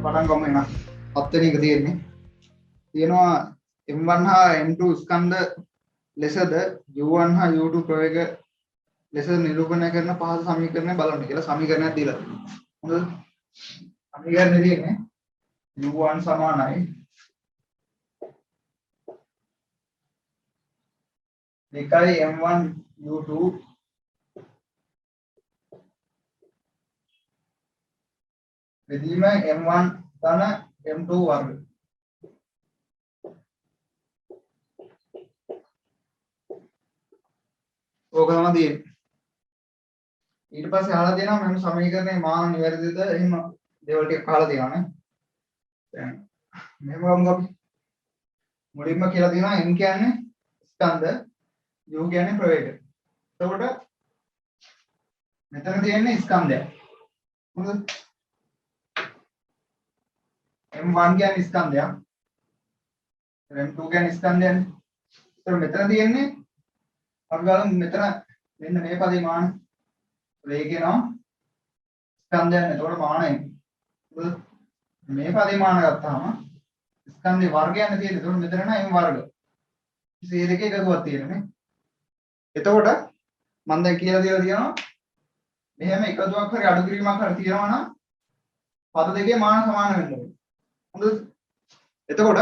පටන් ගමු එහෙනම්. හත්වෙනි එක තියෙන්නේ. තියෙනවා m1 හා m2 ස්කන්ධ ලෙසද u1 හා u2 ප්‍රවේග ලෙස නිරූපණය කරන පහසු සමීකරණය බලන්න කියලා සමීකරණයක් දීලා තියෙනවා. හොඳද? සමීකරණේ තියෙන්නේ u1 සමානයි දෙකයි m1 u2 බෙදීම m1 ධන m2 වර්ග. ඕක තමයි තියෙන්නේ. ඊට පස්සේ අහලා තියෙනවා මෙන්න සමීකරණේ මාන නිවැරදිද එහෙම දේවල් ටික අහලා තියෙනවානේ. දැන් මෙහෙම ගමු අපි. මුලින්ම කියලා තියෙනවා n කියන්නේ ස්කන්ධ, u කියන්නේ ප්‍රවේග. එතකොට මෙතන තියෙන්නේ ස්කන්ධය. හොඳද? m1 කියන්නේ ස්කන්ධයක්. m2 කියන්නේ ස්කන්ධයනේ. ඒතර මෙතන තියෙන්නේ අපි බලමු මෙතන මෙන්න මේ පදේ මාන වේගයනවා ස්කන්ධයන්. එතකොට මානයි. හොඳද? මේ පදේ මාන ගත්තාම ස්කන්ධේ වර්ගයන් තියෙන්නේ. එතකොට මෙතන නම් m වර්ග. මේ දෙකේ එකතුවක් තියෙනනේ. එතකොට මම දැන් කියලා දීලා තියෙනවා මෙහෙම එකතුවක් හරි අඩු කිරීමක් හරි තියෙනවා නම් පද දෙකේ මාන සමාන වෙන්න ඕනේ. හොඳද? එතකොට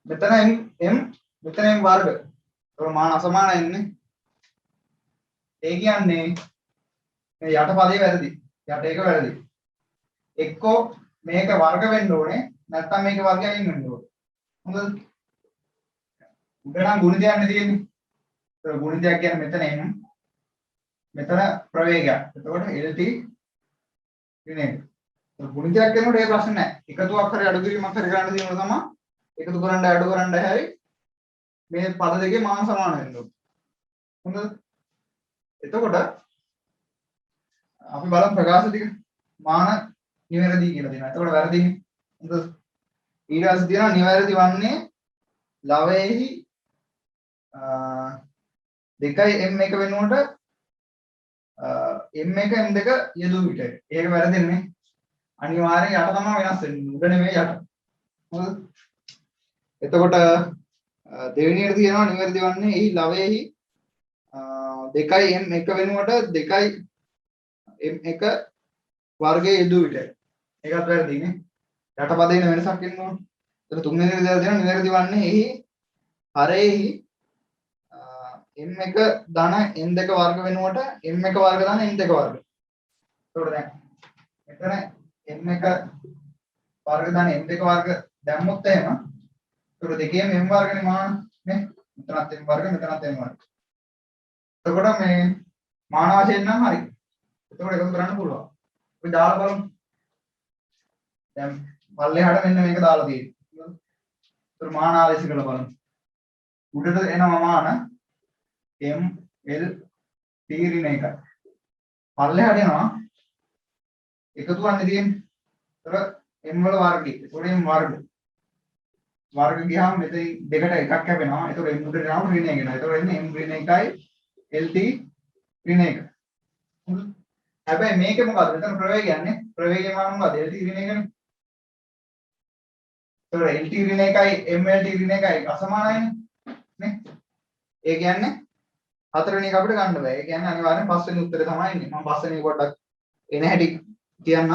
මෙතන m මෙතන m වර්ග. ඒක මාන අසමාන වෙන්නේ. ඒ කියන්නේ මේ යට පදේ වැරදි. යට එක වැරදි. එක්කෝ මේක වර්ග වෙන්න ඕනේ නැත්නම් මේක වර්ගයෙන් වෙන්න ඕනේ. හොඳද? උඩ නම් ගුණිතයක්නේ තියෙන්නේ. ඒක ගුණිතයක් කියන්නේ මෙතන m මෙතන ප්‍රවේගයක්. එතකොට LT ඍණ 1. ගුණිතයක් කරනකොට ඒ ප්‍රශ්නේ නැහැ. එකතුවක් හරි අඩු කිරීමක් හරි කරන්න තියෙනවා තමයි. එකතු කරන්න අඩු කරන්න හැරි මේ පද දෙකේ මාන සමාන වෙන්න ඕනේ. හොඳද? එතකොට අපි බලමු ප්‍රකාශ ටික මාන නිවැරදි කියලා දෙනවා. එතකොට වැරදිනේ. හොඳද? ඊට පස්සේ තියෙනවා නිවැරදි වන්නේ ලවයේහි 2යි m1 වෙනුවට m1 m2 යෙදූ විට. ඒක වැරදිනේ. අනිවාර්යෙන් යට තමයි වෙනස් වෙන්නේ. උඩ නෙමෙයි යට. හොඳද? එතකොට දෙවෙනියට තියෙනවා නිවැරදි වන්නේ එහි ලවයේහි 2යි m1 වෙනුවට 2යි m1 වර්ගයේ යෙදූ විට. ඒකත් වැරදිනේ. යට පදේන වෙනසක් වෙන්න ඕන. එතකොට තුන්වෙනි විදිහට දෙනවා නිවැරදි වන්නේ එහි හරයේහි m1 ධන n2 වර්ග වෙනුවට m1 වර්ග ධන n2 වර්ග. එතකොට දැන් මෙතන m1 වර්ග ධන n2 වර්ග දැම්මොත් එහෙම එතකොට දෙකේම m වර්ගනේ මාන නේ. මෙතනත් m වර්ග මෙතනත් m වර්ග. එතකොට මේ මාන වශයෙන් නම් හරි. එතකොට එකතු කරන්න පුළුවන්. අපි දාලා බලමු. දැන් පල්ලෙහාට මෙන්න මේක දාලා තියෙනවා. එතකොට මාන ආදේශ කරලා බලමු. උඩට එනවා මාන m l t ඍණ 1. පල්ලෙහාට එනවා එකතු වන්නේ තියෙන්නේ. එතකොට m වල වර්ගය. එතකොට m වර්ග. වර්ග ගියාම මෙතන දෙකට එකක් හැපෙනවා. එතකොට m උඩට යනවා ඍණ 1 එනවා. එතකොට එන්නේ m ඍණ 1යි lt ඍණ 1. හොඳද? හැබැයි මේකේ මොකද්ද? මෙතන ප්‍රවේගයන්නේ. ප්‍රවේගය මාන මොකද්ද? lt ඍණ 1නේ. එතකොට lt ඍණ 1යි mlt ඍණ 1යි අසමානයිනේ. නේ? ඒ කියන්නේ හතරවෙනි එක අපිට ගන්න බෑ. ඒ කියන්නේ අනිවාර්යෙන් පස්වෙනි උත්තරේ තමයි එන්නේ. මම පස්වෙනි පොඩ්ඩක් එන හැටි කියන්නම්.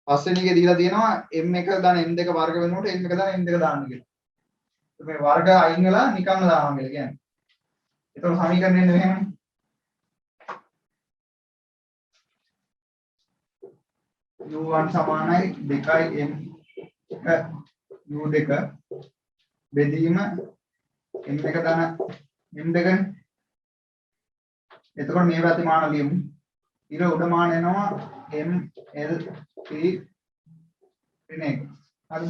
පස්වෙනි එකේ දීලා තියෙනවා m1 ධන m2 වර්ග වෙනකොට m1 ධන m2 දාන්න කියලා. මේ වර්ග අයින් වෙලා නිකම්ම දානවා කියලා කියන්නේ. ඒතකොට සමීකරණය එන්නේ මෙහෙමනේ. u1 සමානයි 2යි m1 u2 බෙදීම m1 ධන m2 නේ. එතකොට මේ පැත්තේ මාන ලියමු. ඊට උඩ මාන එනවා m l t ඍණ 1. හරි.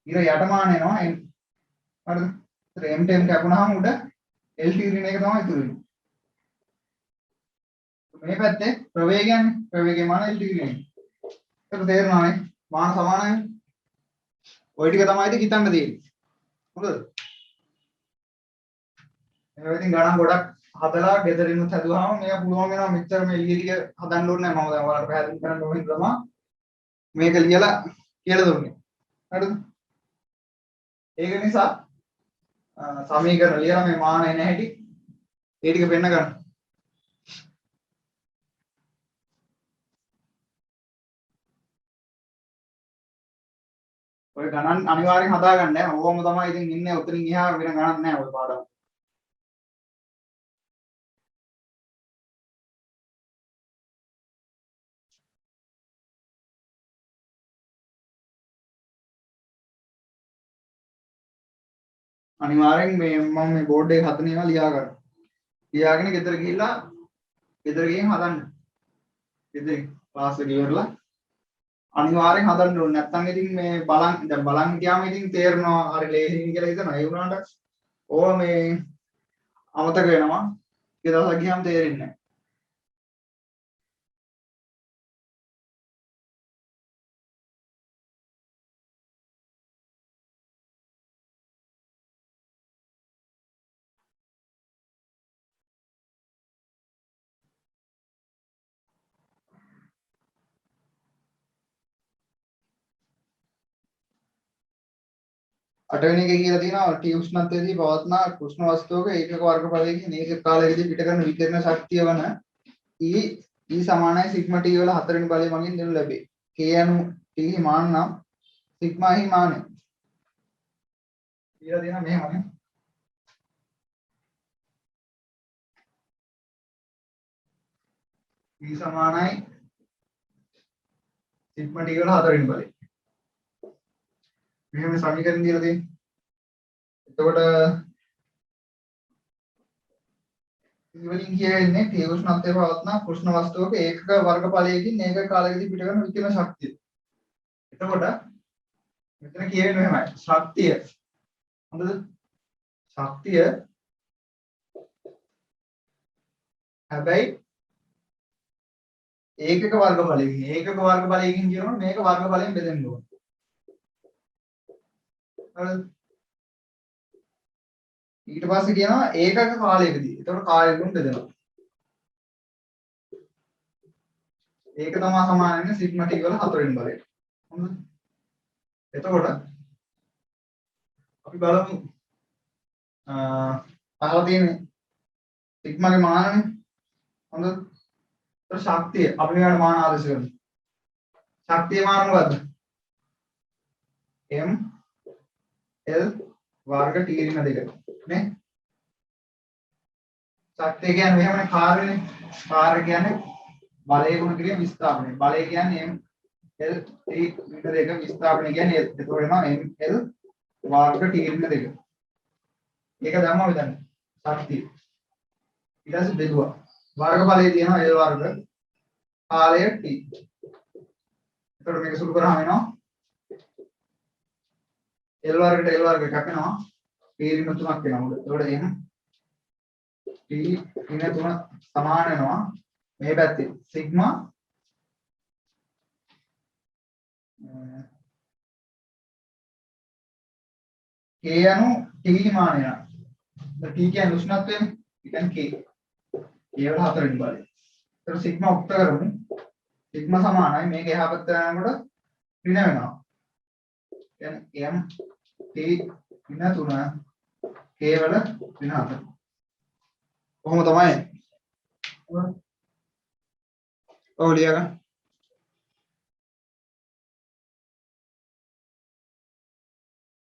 ඊට යට මාන එනවා m. හරිද? ඒතර m m කැපුණාම උඩ l t ඍණ 1 තමයි ඉතුරු වෙන්නේ. මේ පැත්තේ ප්‍රවේගයන්නේ. ප්‍රවේගයේ මාන l t ඍණ 1. ඒක තේරෙනවනේ. මාන සමානයි. ওই ටික තමයි ඉතින් හිතන්න තියෙන්නේ. හොඳද? මේවා ඉතින් ගණන් ගොඩක් හදලා ගෙදරින් හදුවාම මේක පුළුවන් වෙනවා මෙච්චර මේ ලියලිය හදන්න ඕනේ නැහැ. මම දැන් ඔයාලට පැහැදිලි කරන්න ඕනේ තමයි මේක ලියලා කියලා දුන්නේ. හරිද? ඒක නිසා සමීකරණ ලියලා මේ මාන එන හැටි ඒ ටික පෙන්න ගන්න. ඔය ගණන් අනිවාර්යෙන් හදාගන්න ඈ. ඕවම තමයි ඉතින් ඉන්නේ. උතරින් එහා වෙන ගණන් නැහැ ඔය පාඩම. අනිවාර්යෙන් මේ මම මේ බෝඩ් එක හදන ඒවා ලියා ගන්න. ලියාගෙන ගෙදර ගිහිල්ලා ගෙදර ගිහින් හදන්න. ගෙදර ක්ලාස් එක ඉවරලා අනිවාර්යෙන් හදන්න ඕනේ. නැත්නම් ඉතින් මේ බලන් ගියාම ඉතින් තේරෙනවා හරි ලේසියි කියලා හිතනවා. ඒ වුණාට ඕවා මේ අමතක වෙනවා. ඒ දවසක් ගියාම තේරෙන්නේ නැහැ. අටවෙනි එකේ කියලා තියෙනවා T උෂ්ණත්වයේදී පවත්නා කෘෂ්ණ වස්තුවක ඒකක වර්ගඵලයකින් ඒකක කාලයකදී පිට කරන විකිරණ ශක්තිය වන E සමානයි සිග්මා T වල හතරවෙනි බලය මගින් දෙනු ලැබේ. K anu T හි මාන නම් සිග්මා හි මානය. කියලා තියෙනවා මෙහෙමනේ. E සමානයි සිග්මා T වල හතරවෙනි බලය. මෙහෙම සමීකරණ දීලා තියෙනවා. එතකොට ඉවලින් කියන්නේ T උෂ්ණත්වයේ පවත්නා කෘෂ්ණ වස්තුවක ඒකක වර්ගඵලයකින් ඒකක කාලයකදී පිට කරන විකිරණ ශක්තිය. එතකොට මෙතන කියන්නේ මෙහෙමයි. ශක්තිය. හොඳද? ශක්තිය හැබැයි ඒකක වර්ගඵලයකින් කියනොත් මේක වර්ගඵලයෙන් බෙදෙන්න ඕන. හරිද? ඊට පස්සේ කියනවා ඒකක කාලයකදී. එතකොට කාලයකින් බෙදෙනවා. ඒක තමයි සමාන වෙන්නේ සිග්මා T වල හතරවෙනි බලයට. හොඳද? එතකොට අපි බලමු අහලා තියෙන්නේ සිග්මාගේ මානනේ. හොඳද? ඒතර ශක්තිය අපි මෙයාට මාන ආදේශ කරමු. ශක්තිය මාන මොකද්ද? M L වර්ග T ඍණ 2 නේ. ශක්තිය කියන්නේ මෙහෙමනේ කාර්යනේ. කාර්ය කියන්නේ බලය ගුණ කිරීම විස්ථාපනය. බලය කියන්නේ M L T ඍණ 2 විස්ථාපනය කියන්නේ එතකොට එනවා M L වර්ග T ඍණ 2. ඒක දැම්මම දැන් ශක්තිය. ඊට පස්සේ බෙදුවා. වර්ගඵලයේ තියෙනවා L වර්ග කාලය T. එතකොට මේක සුළු කරාම එනවා L වර්ගයට L වර්ග කැපෙනවා. T ඍණ 3ක් වෙනවා. එතකොට M T ඍණ 3 සමාන වෙනවා මේ පැත්තේ sigma K anu T මානය. T කියන්නේ උෂ්ණත්වයනේ. ඒ කියන්නේ K. K වල හතරවෙනි බලය. ඒතර සිග්මා උක්ත කරමු. සිග්මා සමානයි මේක එහා පැත්ත යනකොට ඍණ වෙනවා. කියන්නේ M T ඍණ 3 K වල ඍණ 4. කොහොම තමයි? ඔව් ලියා ගන්න.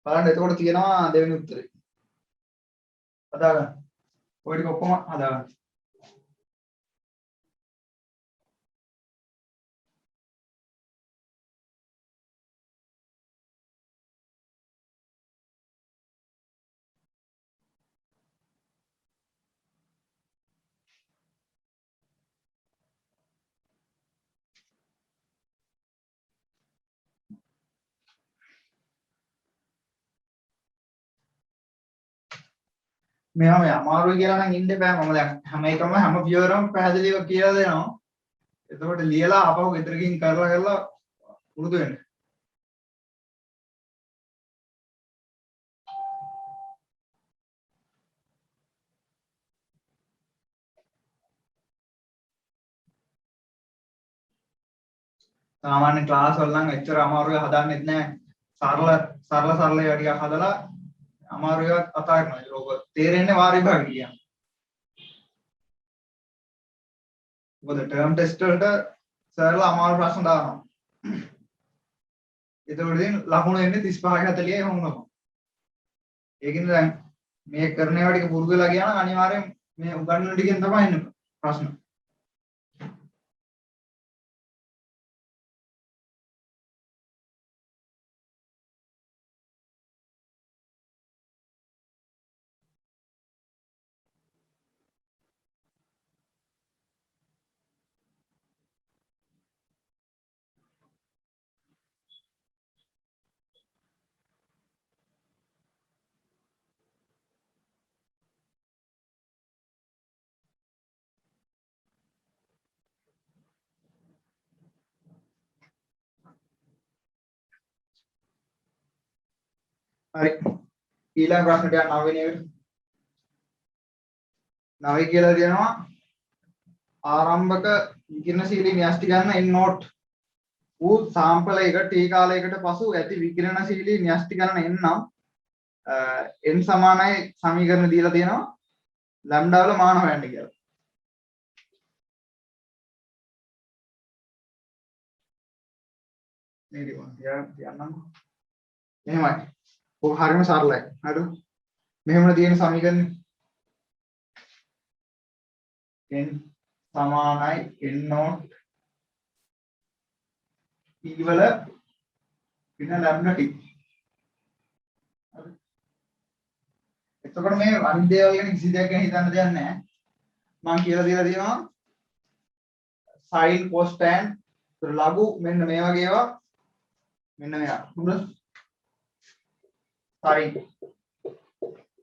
බලන්න එතකොට තියෙනවා දෙවෙනි උත්තරේ. හදා ගන්න. ඔය ටික ඔක්කොම හදා ගන්න. මෙයා මේ අමාරුයි කියලා නම් ඉන්න බෑ. මම දැන් හැම එකම හැම පියවරම පැහැදිලිව කියලා දෙනවා. එතකොට ලියලා ආපහු ගෙදර ගිහින් කරලා පුරුදු වෙන්න. සාමාන්‍ය ක්ලාස් වල නම් එච්චර අමාරුයි හදන්නෙත් නෑ. සරල ඒවා ටිකක් හදලා අමාරු ඒවා අතාරිනවා. ඒක තේරෙන්නේ වාර විභාගෙ කියන්නේ. මොකද ටර්ම් ටෙස්ට් වලට සර්ලා අමාරු ප්‍රශ්න දානවා. ඒතකොට ඉතින් ලකුණු එන්නේ 35 40 එහෙම වුණා. ඒකින්ද දැන් මේ කරන ඒවා ටික පුරුදු වෙලා ගියා නම් අනිවාර්යෙන් මේ උගන්වන ටිකෙන් තමයි එන්නේ ප්‍රශ්න. හරි. ඊළඟ ප්‍රශ්නට යන්න 9 වෙනි එකට. 9 කියලා දෙනවා ආරම්භක විකිරණශීලී න්‍යෂ්ටි ගන්න n නෝට් වූ සාම්පලයක t කාලයකට පසු ඇති විකිරණශීලී න්‍යෂ්ටි ගණන n නම් n සමානයි සමීකරණ දීලා තියෙනවා ලැම්ඩා වල මාන හොයන්න කියලා. මේ කියන්නම්. එහෙමයි. ඔක හරියම සරලයි. හරිද? මෙහෙම තියෙන සමීකරණ n සමානයි n නෝට් t වල පින ලැම්ඩා t. හරි. එතකොට මේ අනිත් දේවල් ගැන කිසි දෙයක් ගැන හිතන්න දෙයක් නැහැ. මම කියලා දීලා තියෙනවා sin cos tan ලඝු මෙන්න මේ වගේ ඒවා මෙන්න මෙයා. හරිද? sin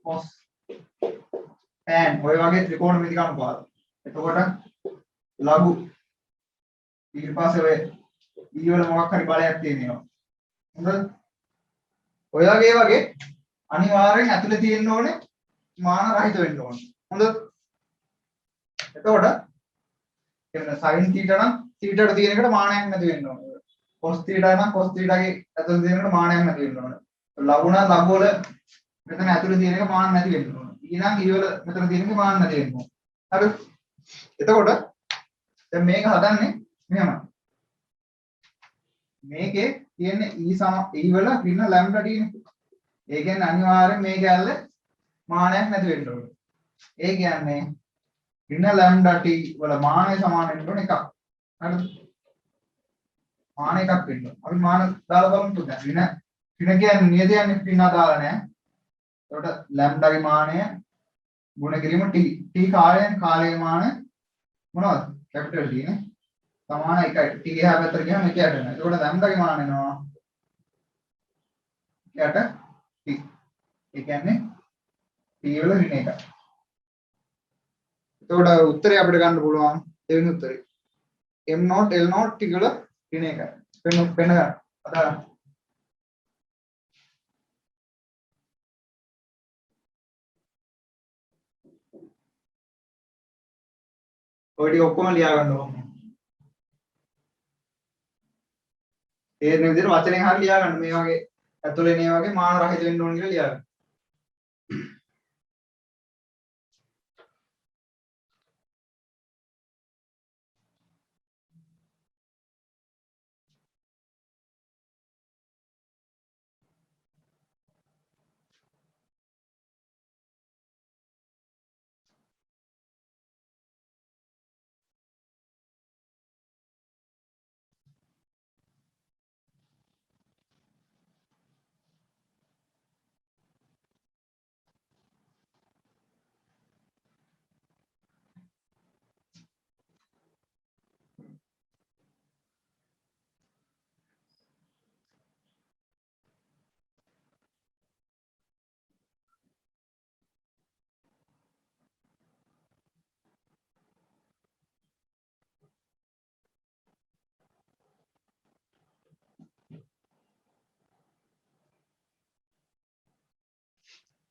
cos tan ඔය වගේ ත්‍රිකෝණමිතික අනුපාත. එතකොට ලඝු ඊට පස්සේ ඔය E වල මොකක් හරි බලයක් තියෙනවා. හොඳද? ඔය වගේ අනිවාර්යෙන් ඇතුලේ තියෙන්න ඕනේ මාන රහිත වෙන්න ඕනේ. හොඳද? එතකොට එන්න sin θ නම් θට තියෙන එකට මානයක් නැති වෙන්න ඕනේ. cos θ නම් cos θ ගේ ඇතුලේ තියෙන එකට මානයක් නැති වෙන්න ඕනේ. ලඝු නම් ලඝු වල මෙතන ඇතුලේ තියෙන එක මාන නැති වෙන්න ඕනේ. ඊළඟ E වල මෙතන තියෙන එක මාන නැති වෙන්න ඕනේ. හරිද? එතකොට දැන් මේක හදන්නේ මෙහෙමයි. මේකේ තියෙන E වල ඍණ ලැම්ඩා t නේ. ඒ කියන්නේ අනිවාර්යෙන් මේ කැල්ල මානයක් නැති වෙන්න ඕනේ. ඒ කියන්නේ ඍණ ලැම්ඩා t වල මානය සමාන වෙන්න ඕනේ එකක්. හරිද? මාන එකක් වෙන්න ඕනේ. අපි මාන දාලා බලමු දැන්. ඍණ කියන්නේ නියතයන්නේ ඍණ දාලා නැහැ. එතකොට ලැම්ඩාගේ මානය ගුණ කිරීම t. t කාලයේ මාන මොනවද? කැපිටල් t නේ. සමාන එකයි. t එහා පැත්තට ගියාම එක යට වෙනවා. එතකොට ලැම්ඩාගේ මාන එනවා. යට t. ඒ කියන්නේ t වල ඍණ එකයි. එතකොට උත්තරේ අපිට ගන්න පුළුවන් දෙවෙනි උත්තරේ. m not l not t වල ඍණ එකයි. පෙන්න ගන්න. අදාළ ඔය ටික ඔක්කොම ලියා ගන්න ඕනේ. තේරෙන විදිහට වචනෙන් හරි ලියා ගන්න. මේ වගේ ඇතුලේ මේ වගේ මාන රහිත වෙන්න ඕන කියලා ලියා ගන්න.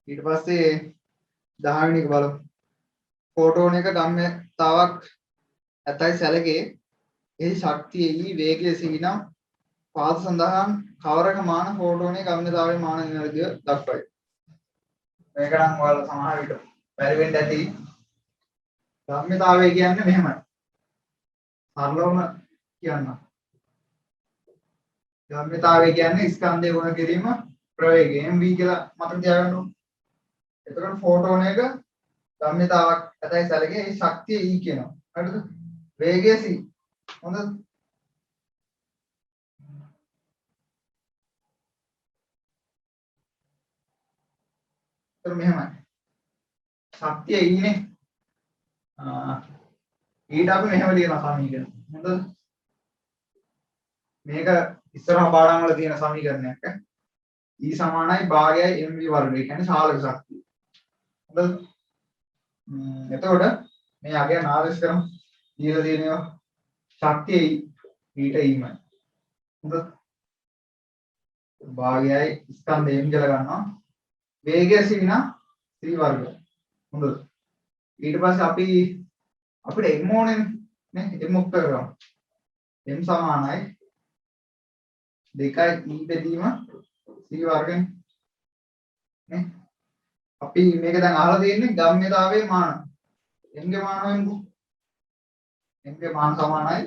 ඊට පස්සේ 10 වෙනි එක බලමු. ෆෝටෝන් එක ගම්‍යතාවක් ඇතයි සැලකේ ඒ ශක්තියයි වේගය සිහිනම් පාද සඳහන් කවරක මාන ෆෝටෝනේ ගම්‍යතාවයේ මාන නිවැරදිව දක්වයි. මේක නම් ඔයාලා සමහර විට බැරි වෙන්න ඇති. ගම්‍යතාවය කියන්නේ මෙහෙමයි. සරලවම කියන්න. ගම්‍යතාවය කියන්නේ ස්කන්ධය ගුණ කිරීම ප්‍රවේගය. mv කියලා මතක තියාගන්න ඕනේ. එතකොට ෆෝටෝන එක ගම්‍යතාවක් ඇතයි සැලකේ ඒ ශක්තිය E කියනවා. හරිද? වේගය c. හොඳද? මෙහෙමයි. ශක්තිය E නේ. ඊට අපි මෙහෙම ලියනවා සමීකරණ. හොඳද? මේක ඉස්සරහා පාඩම් වල තියෙන සමීකරණයක් ඈ. E සමානයි භාගයයි mv වර්ගය. ඒ කියන්නේ චාලක ශක්තිය. හොඳද? එතකොට මේ අගයන් ආදේශ කරමු. දීලා තියෙනවා ශක්තිය ඊට ඊමයි. හොඳද? භාගයයි ස්කන්ධය m කියලා ගන්නවා. වේගය c විනා c වර්ගය. හොඳද? ඊට පස්සේ අපිට m ඕනේ නේ. m මුක්ත කරගමු. m සමානයි 2යි e බෙදීම c වර්ගෙන් නේ. අපි මේක දැන් අහලා තියෙන්නේ ගම්‍යතාවයේ මාන. m ගේ මාන වෙනකෝ. m ගේ මාන සමානයි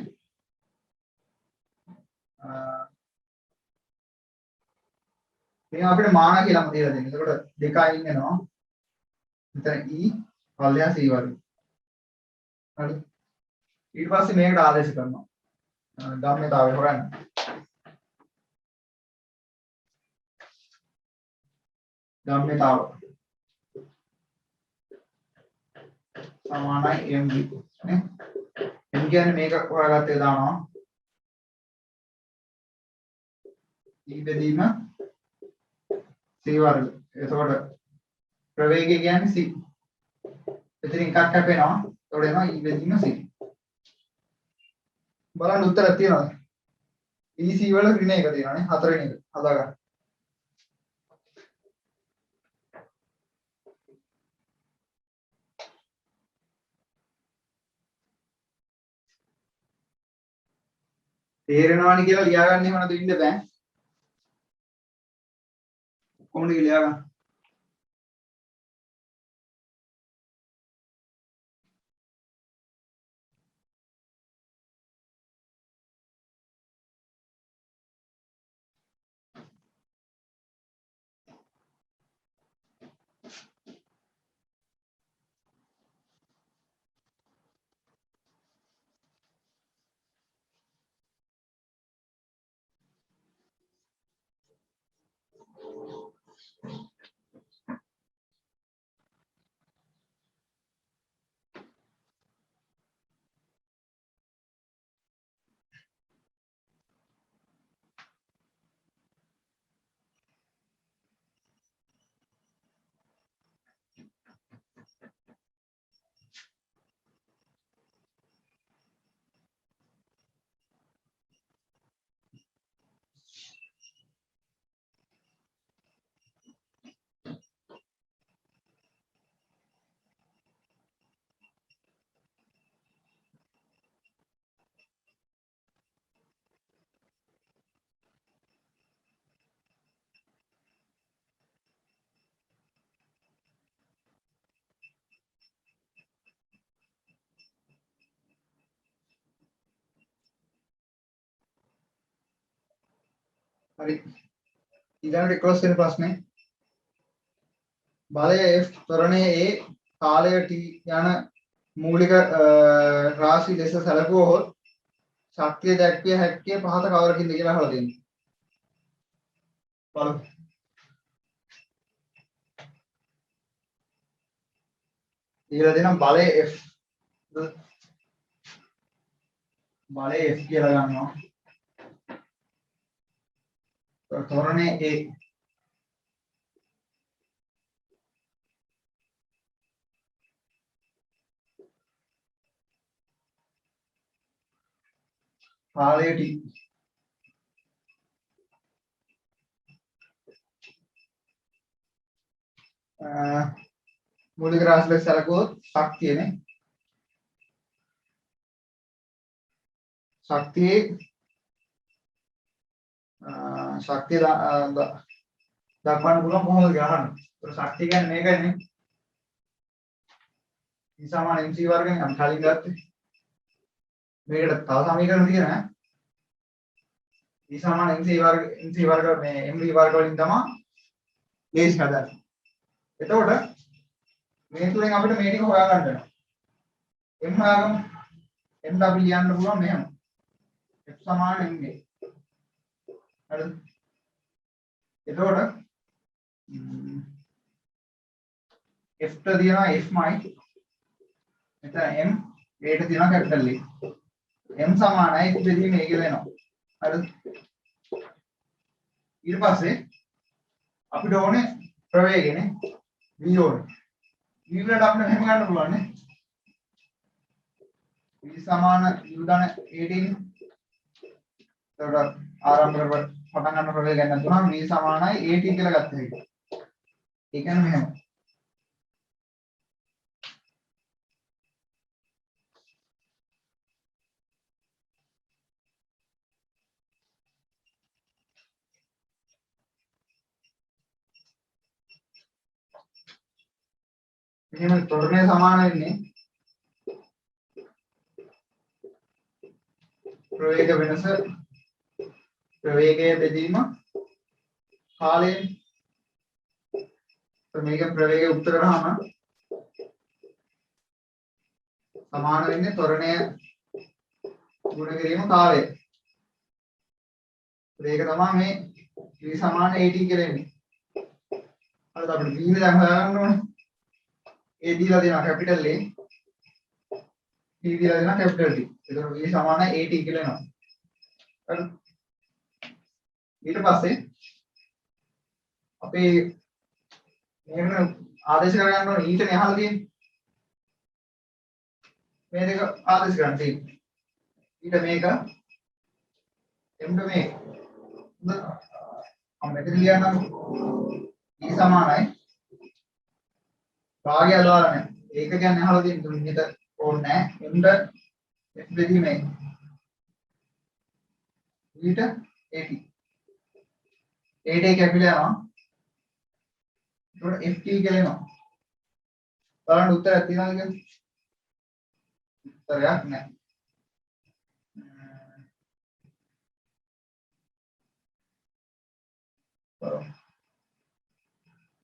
මේ අපිට මාන කියලාම දීලා දෙන්නේ. එතකොට 2යි ඉන්නවා. මෙතන e පල්ලෙහා c වර්ගය. හරි. ඊට පස්සේ මේකට ආදේශ කරනවා. ගම්‍යතාවය හොයන්න. ගම්‍යතාව සමානයි mv නේ. m කියන්නේ මේක හොයාගත්තේ දානවා. e බෙදීම c වර්ග. එතකොට ප්‍රවේගය කියන්නේ c. එතනින් එකක් කැපෙනවා. එතකොට එනවා e බෙදීම c. බලන්න උත්තරයක් තියෙනවද? EC වල ඍණ එක තියෙනවානේ. හතරවෙනි එක හදාගන්න. තේරෙනවනි කියලා ලියාගන්න එහෙම නැතු ඉන්න බෑ. කොහොමද ලියාගන්න? හරි. ඊළඟට 11 වෙනි ප්‍රශ්නේ. බලය F ත්වරණයේ A කාලය T යන මූලික රාශි ලෙස සැලකුවොත් ශක්තිය දැක්විය හැක්කේ පහත කවරකින්ද කියලා අහලා තියෙනවා. බලමු. ඊළඟ දෙන බලය F. බලය F කියලා ගන්නවා. ත්වරණයේ A කාලය T මූලික රාශි ලෙස සැලකුවොත් ශක්තියනේ ශක්තියේ දක්වන්න පුළුවන් කොහොමද කියලා අහන්න. ඒතර ශක්තිය කියන්නේ මේකනේ. E සමාන mc වර්ගයෙන් අපි කලින් ගත්තේ. මේකට තව සමීකරණ තියෙනවා. E සමාන mc වර්ග මේ mv වර්ග වලින් තමයි ලේසි හදන්නේ. එතකොට මේ තුලින් අපිට මේ ටික හොයාගන්න වෙනවා. m හොයාගමු. m අපි ලියන්න පුළුවන් මෙහෙම. f සමාන mv. හරිද? එතකොට f ට දිනවා f මයි. මෙතන m a ට දිනවා කැපිටල් A. m සමානයි f බෙදීම a කියලා එනවා. හරිද? ඊට පස්සේ අපිට ඕනේ ප්‍රවේගයනේ v ඕනේ. v වලට අපිට මෙහෙම ගන්න පුළුවන් නේ. v සමාන u ධන 18. එතකොට ආරම්භ කරපුවා පටන් ගන්න ප්‍රවේගයක් නැතුනම v සමානයි 18 කියලා ගත්ත හැකියි. ඒ කියන්නේ මෙහෙම. මෙහෙම ත්වරණය සමාන වෙන්නේ ප්‍රවේග වෙනස ප්‍රවේගයේ බෙදීම කාලයෙන්. මේක ප්‍රවේගය උත්තර කරාම සමාන වෙන්නේ ත්වරණය ගුණ කිරීම කාලය. ඒක තමයි මේ v සමාන 18 කියලා එන්නේ. හරිද? අපිට v නේ දැන් හොයාගන්න ඕනේ. a දීලා දෙනවා කැපිටල් A. t දීලා දෙනවා කැපිටල් T. ඒතකොට v සමාන 18 කියලා එනවා. හරිද? ඊට පස්සේ අපේ මේක ආදේශ කරගන්න ඕනේ ඊටනේ අහලා තියෙන්නේ. මේ දෙක ආදේශ කරන්න තියෙන්නේ. ඊට මේක m ට මේක. හොඳ මෙතන ලියන්නම්. e සමානයි භාගය අදාළ නැහැ. ඒක කියන්නේ අහලා තියෙන තුනින්ට ඕනේ නැහැ. m ට f බෙදීම a. ඊට 80. 8 කැපිලා යනවා. ඒකට ft කියලා එනවා. බලන්න උත්තරයක් තියෙනවද කියලා? උත්තරයක් නැහැ.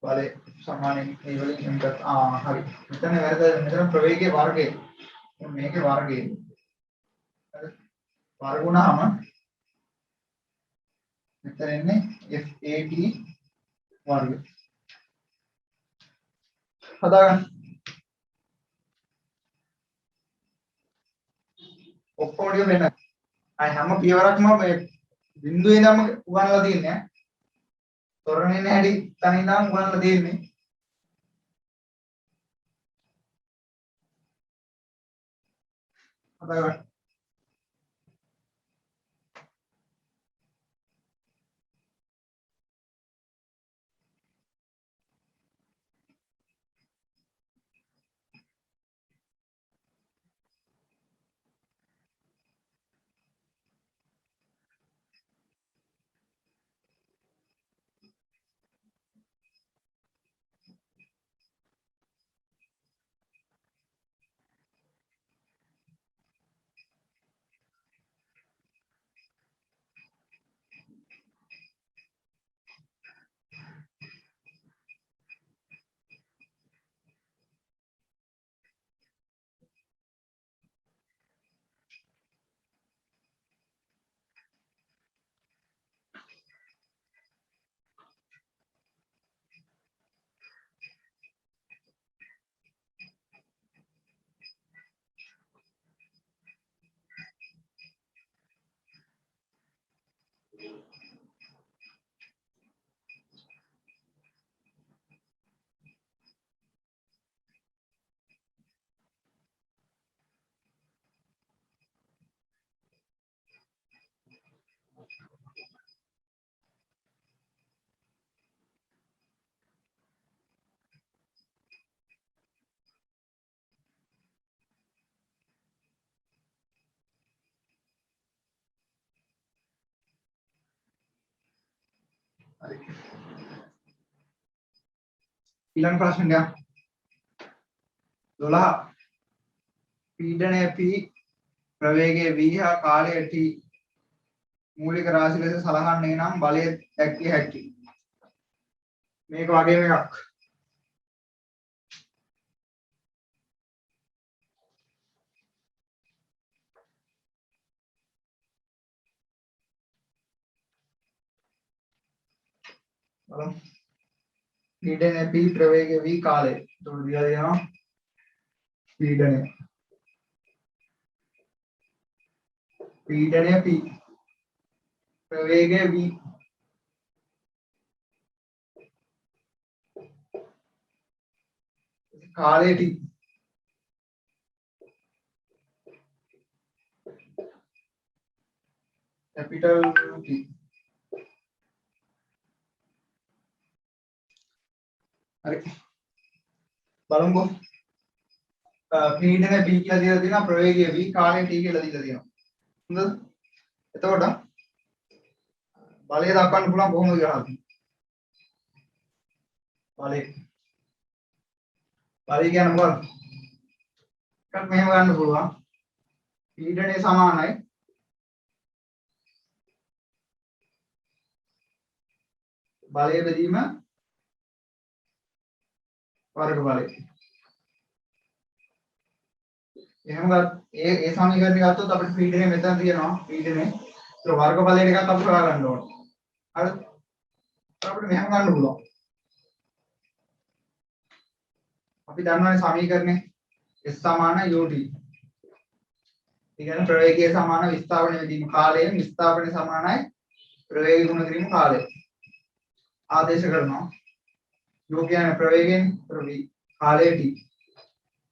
බලේ සමානයෙන් මේ වලින් එකට හරි. මෙතන වැරද්ද මෙතන ප්‍රවේගයේ වර්ගය. මේකේ වර්ගය. හරි. වර්ග වුණාම මෙතන එන්නේ FAT වර්ගය. හදාගන්න. ඔක්කොම ටික වෙන. අය හැම පියවරක්ම මේ බිඳුවේ ඉඳන්ම උගන්වලා තියෙන්නේ. තොරණේ නැහැටි තනින් ඉඳන් උගන්වලා තියෙන්නේ. හදාගන්න. හරි. ඊළඟ ප්‍රශ්නය 12 පීඩනය P ප්‍රවේගය v හා කාලය t මූලික රාශි ලෙස සලකන්නේ නම් බලය දැක්විය හැකියි. මේක වගේම එකක්. බලමු. පීඩනය P ප්‍රවේගය v කාලය. එතකොට දිලා දෙනවා පීඩනය P ප්‍රවේගය v කාලය t capital T. හරි. බලමුකෝ. පීඩනය P කියලා දීලා තියෙනවා ප්‍රවේගය v කාලය t කියලා දීලා තියෙනවා. හොඳද? එතකොට බලය දක්වන්න පුළුවන් කොහොමද කියලා හිතන්න. බලය කියන්නේ මොකක්ද? එකක් මෙහෙම ගන්න පුළුවන්. පීඩනය සමානයි බලය බෙදීම වර්ග බලය. එහෙම ඒ සමීකරණය ගත්තොත් අපිට පීඩනය මෙතන තියෙනවා. පීඩනය ඒක වර්ග බලයට එකක් අපි හොයාගන්න ඕනේ. හරිද? අපිට මෙහෙම ගන්න පුළුවන්. අපි දන්නවනේ සමීකරණය S සමාන ut. ඒ කියන්නේ ප්‍රවේගය සමාන විස්ථාපන වීම කාලය විස්ථාපන සමානයි ප්‍රවේගය ගුණ කිරීම කාලය. ආදේශ කරනවා. u කියන්නේ ප්‍රවේගයෙන් කාලය t.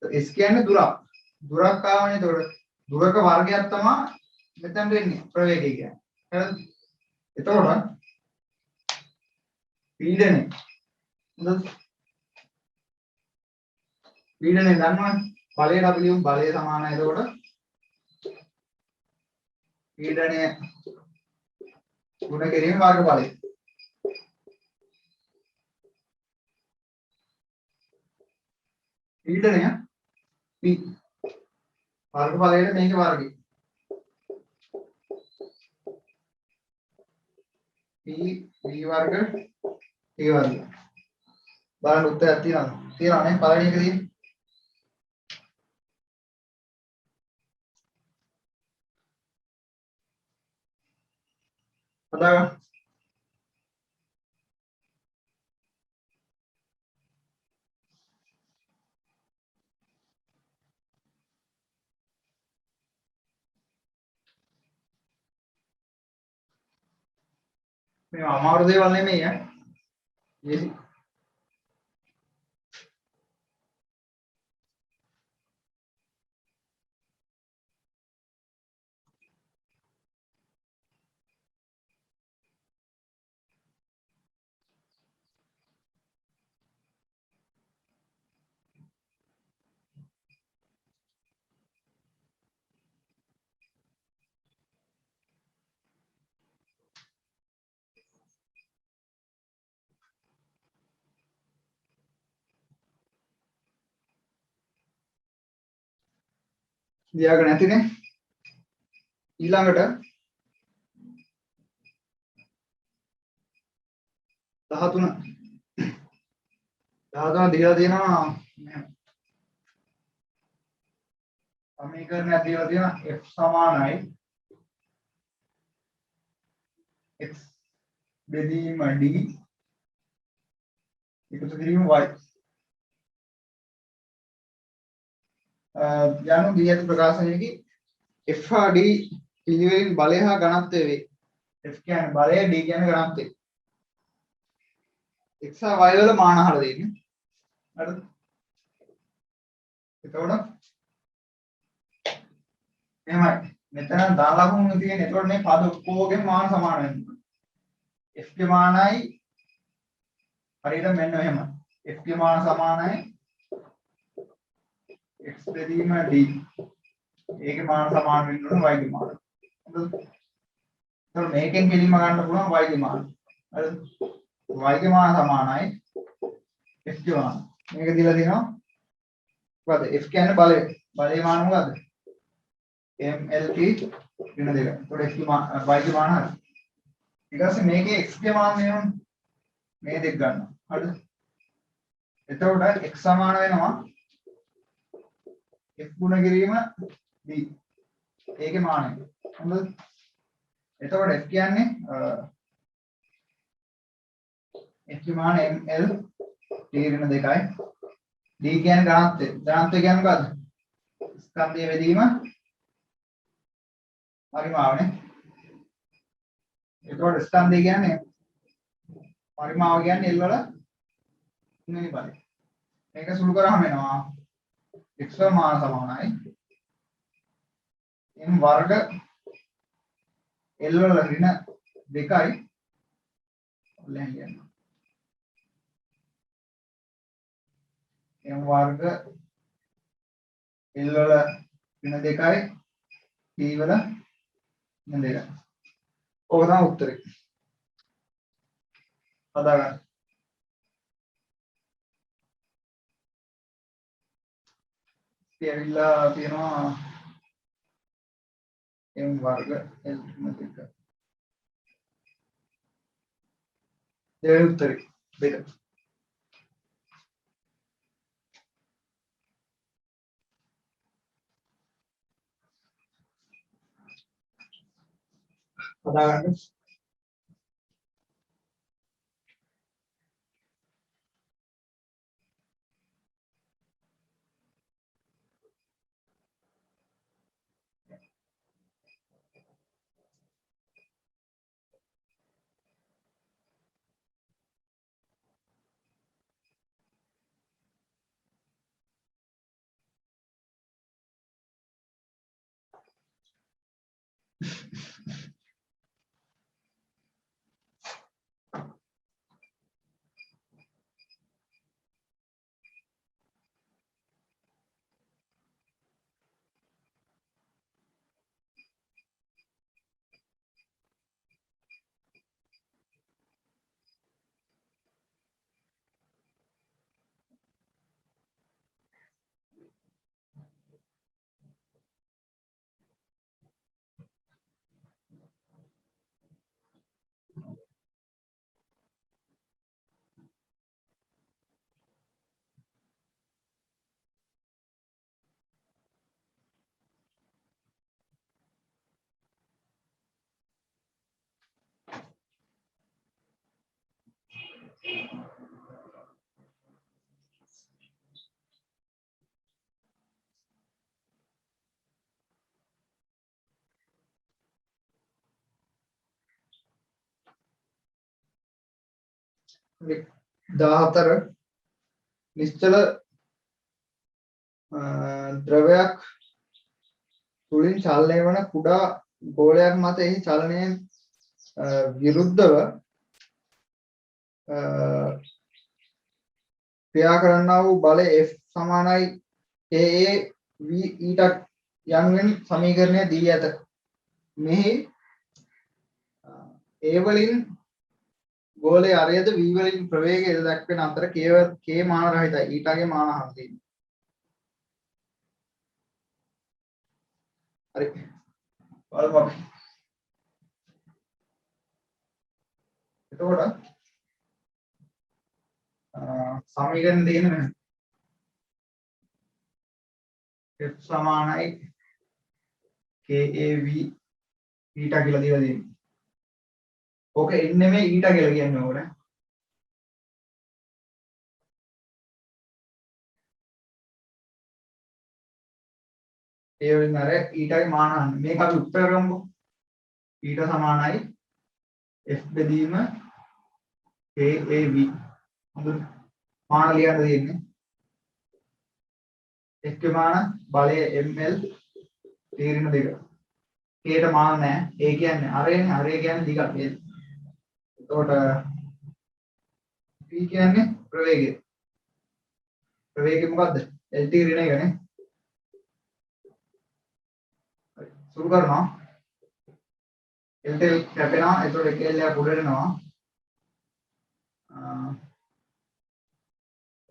S කියන්නේ දුරක්. දුරක් ආවනේ. එතකොට දුරක වර්ගයක් තමයි මෙතන වෙන්නේ ප්‍රවේගය කියන්නේ. හරිද? එතකොට පීඩනය හොඳද? පීඩනය දන්නවනේ. බලයට අපි ලියමු බලය සමානයි. එතකොට පීඩනය ගුණ කිරීම වර්ග බලය. පීඩනය P වර්ග බලයට මේක වර්ගය. P v වර්ග t වර්ග. බලන්න උත්තරයක් තියෙනවද? තියෙනවා නේ පළවෙනි එකදී. හදාගන්න. මේ අමාරු දේවල් නෙමෙයි ඈ. easy. ලියාගෙන නැතිනේ. ඊළඟට 13 දීලා තියෙනවා සමීකරණයක් දීලා තියෙනවා f සමානයි x බෙදීම d එකතු කිරීම y යනු දී ඇති ප්‍රකාශනයේදී f හා d පිළිවෙලින් බලය හා ඝනත්වය වේ. f කියන්නේ බලය, d කියන්නේ ඝනත්වය. x හා y වල මාන අහලා දෙන්නේ. හරිද? එතකොට එහෙමයි. මෙතන දාලා ලකුණු තියෙන්නේ. එතකොට මේ පද ඔක්කොගෙම මාන සමාන වෙනවා. f ගේ මානයි හරියට මෙන්න එහෙමයි. f ගේ මාන සමානයි x බෙදීම d. ඒකේ මාන සමාන වෙන්න ඕන y ගේ මාන. හරිද? එතකොට මේකෙන් කෙලින්ම ගන්න පුළුවන් y ගේ මාන. හරිද? y ගේ මාන සමානයි f ගේ මාන. මේක දීලා තියෙනවා. මොකද f කියන්නේ බලය. බලයේ මාන මොකද්ද? mlt ඍණ 2. එතකොට x ගේ මාන y ගේ මාන හරි. ඊට පස්සේ මේකේ x ගේ මාන වෙනවනේ. මේ දෙක ගන්නවා. හරිද? එතකොට x සමාන වෙනවා f ගුණ කිරීම b. ඒකේ මානය. හරිද? එතකොට f කියන්නේ f ගේ මාන ml t ඍණ 2යි. d කියන්නේ ධනාත්මය. ධනාත්මය කියන්නේ මොකද්ද? ස්කන්ධයේ වැදීම පරිමාවනේ. එතකොට ස්කන්ධය කියන්නේ පරිමාව කියන්නේ L වල තුන්වෙනි පදේ. මේක සුළු කරාම එනවා x වල මාන සමානයි m වර්ග L වල ඍණ 2යි ලෙන් කියනවා. m වර්ග L වල ඍණ 2යි t වල ඍණ 2යි. ඕක තමයි උත්තරේ. හදාගන්න. ඇවිල්ලා තියෙනවා m වර්ග L ඍණ 2. දෙවෙනි උත්තරේ 2. හදාගන්න. හරි. 14 නිශ්චල ද්‍රවයක් තුලින් චලනය වන කුඩා ගෝලයක් මත එහි චලනයෙන් විරුද්ධව ක්‍රියා කරන්නා වූ බලය F සමානයි KA V ඊට යනුවෙන් සමීකරණය දී ඇත. මෙහි A වලින් ගෝලයේ අරයද V වලින් ප්‍රවේගය දක්වන අතර K මාන රහිතයි. ඊටගේ මාන අහන්න තියෙනවා. හරි. බලමු අපි. එතකොට සමීකරණ දෙන්න වෙනවා. F සමානයි KAV ඊට කියලා දීලා තියෙනවා. ඕක එන්නේ මේ ඊට කියලා කියන්නේ ඕනේ. ඒ වලින් අර ඊටගේ මාන අහන්න. මේක අපි උත්තර කරමුකෝ. ඊට සමානයි F බෙදීම KAV. හොඳට මාන ලියන්න දෙන්නේ. F ගේ මාන බලය ml තීරණ 2. K ට මාන නැහැ. ඒ කියන්නේ අරේ කියන්නේ දිගට. එතකොට P කියන්නේ ප්‍රවේගය. ප්‍රවේගය මොකද්ද? LT ඍණ 1 නේ. හරි. සුරු කරනවා. LT කැපෙනවා. එතකොට KL එක උඩට යනවා.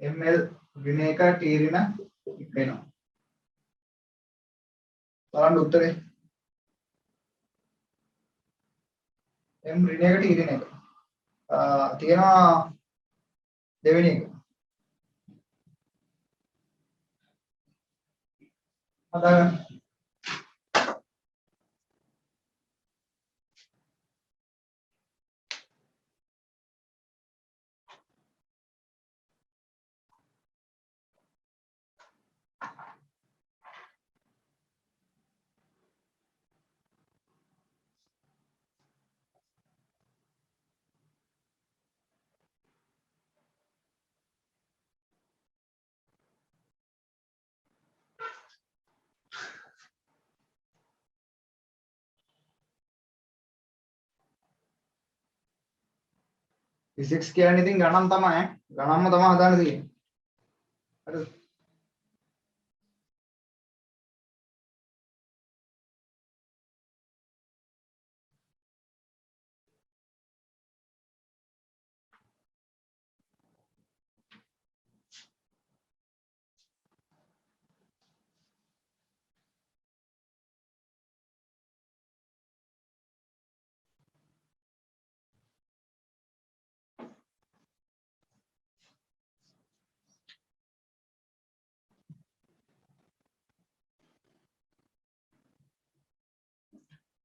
ml ඍණ 1 t ඍණ 1 වෙනවා. බලන්න උත්තරේ m ඍණ 1 t ඍණ 1 තියෙනවා දෙවෙනි එක. හදාගන්න. physics කියන්නේ ඉතින් ගණන් තමයි. ගණන්ම තමයි හදාන්න තියෙන්නේ. හරිද?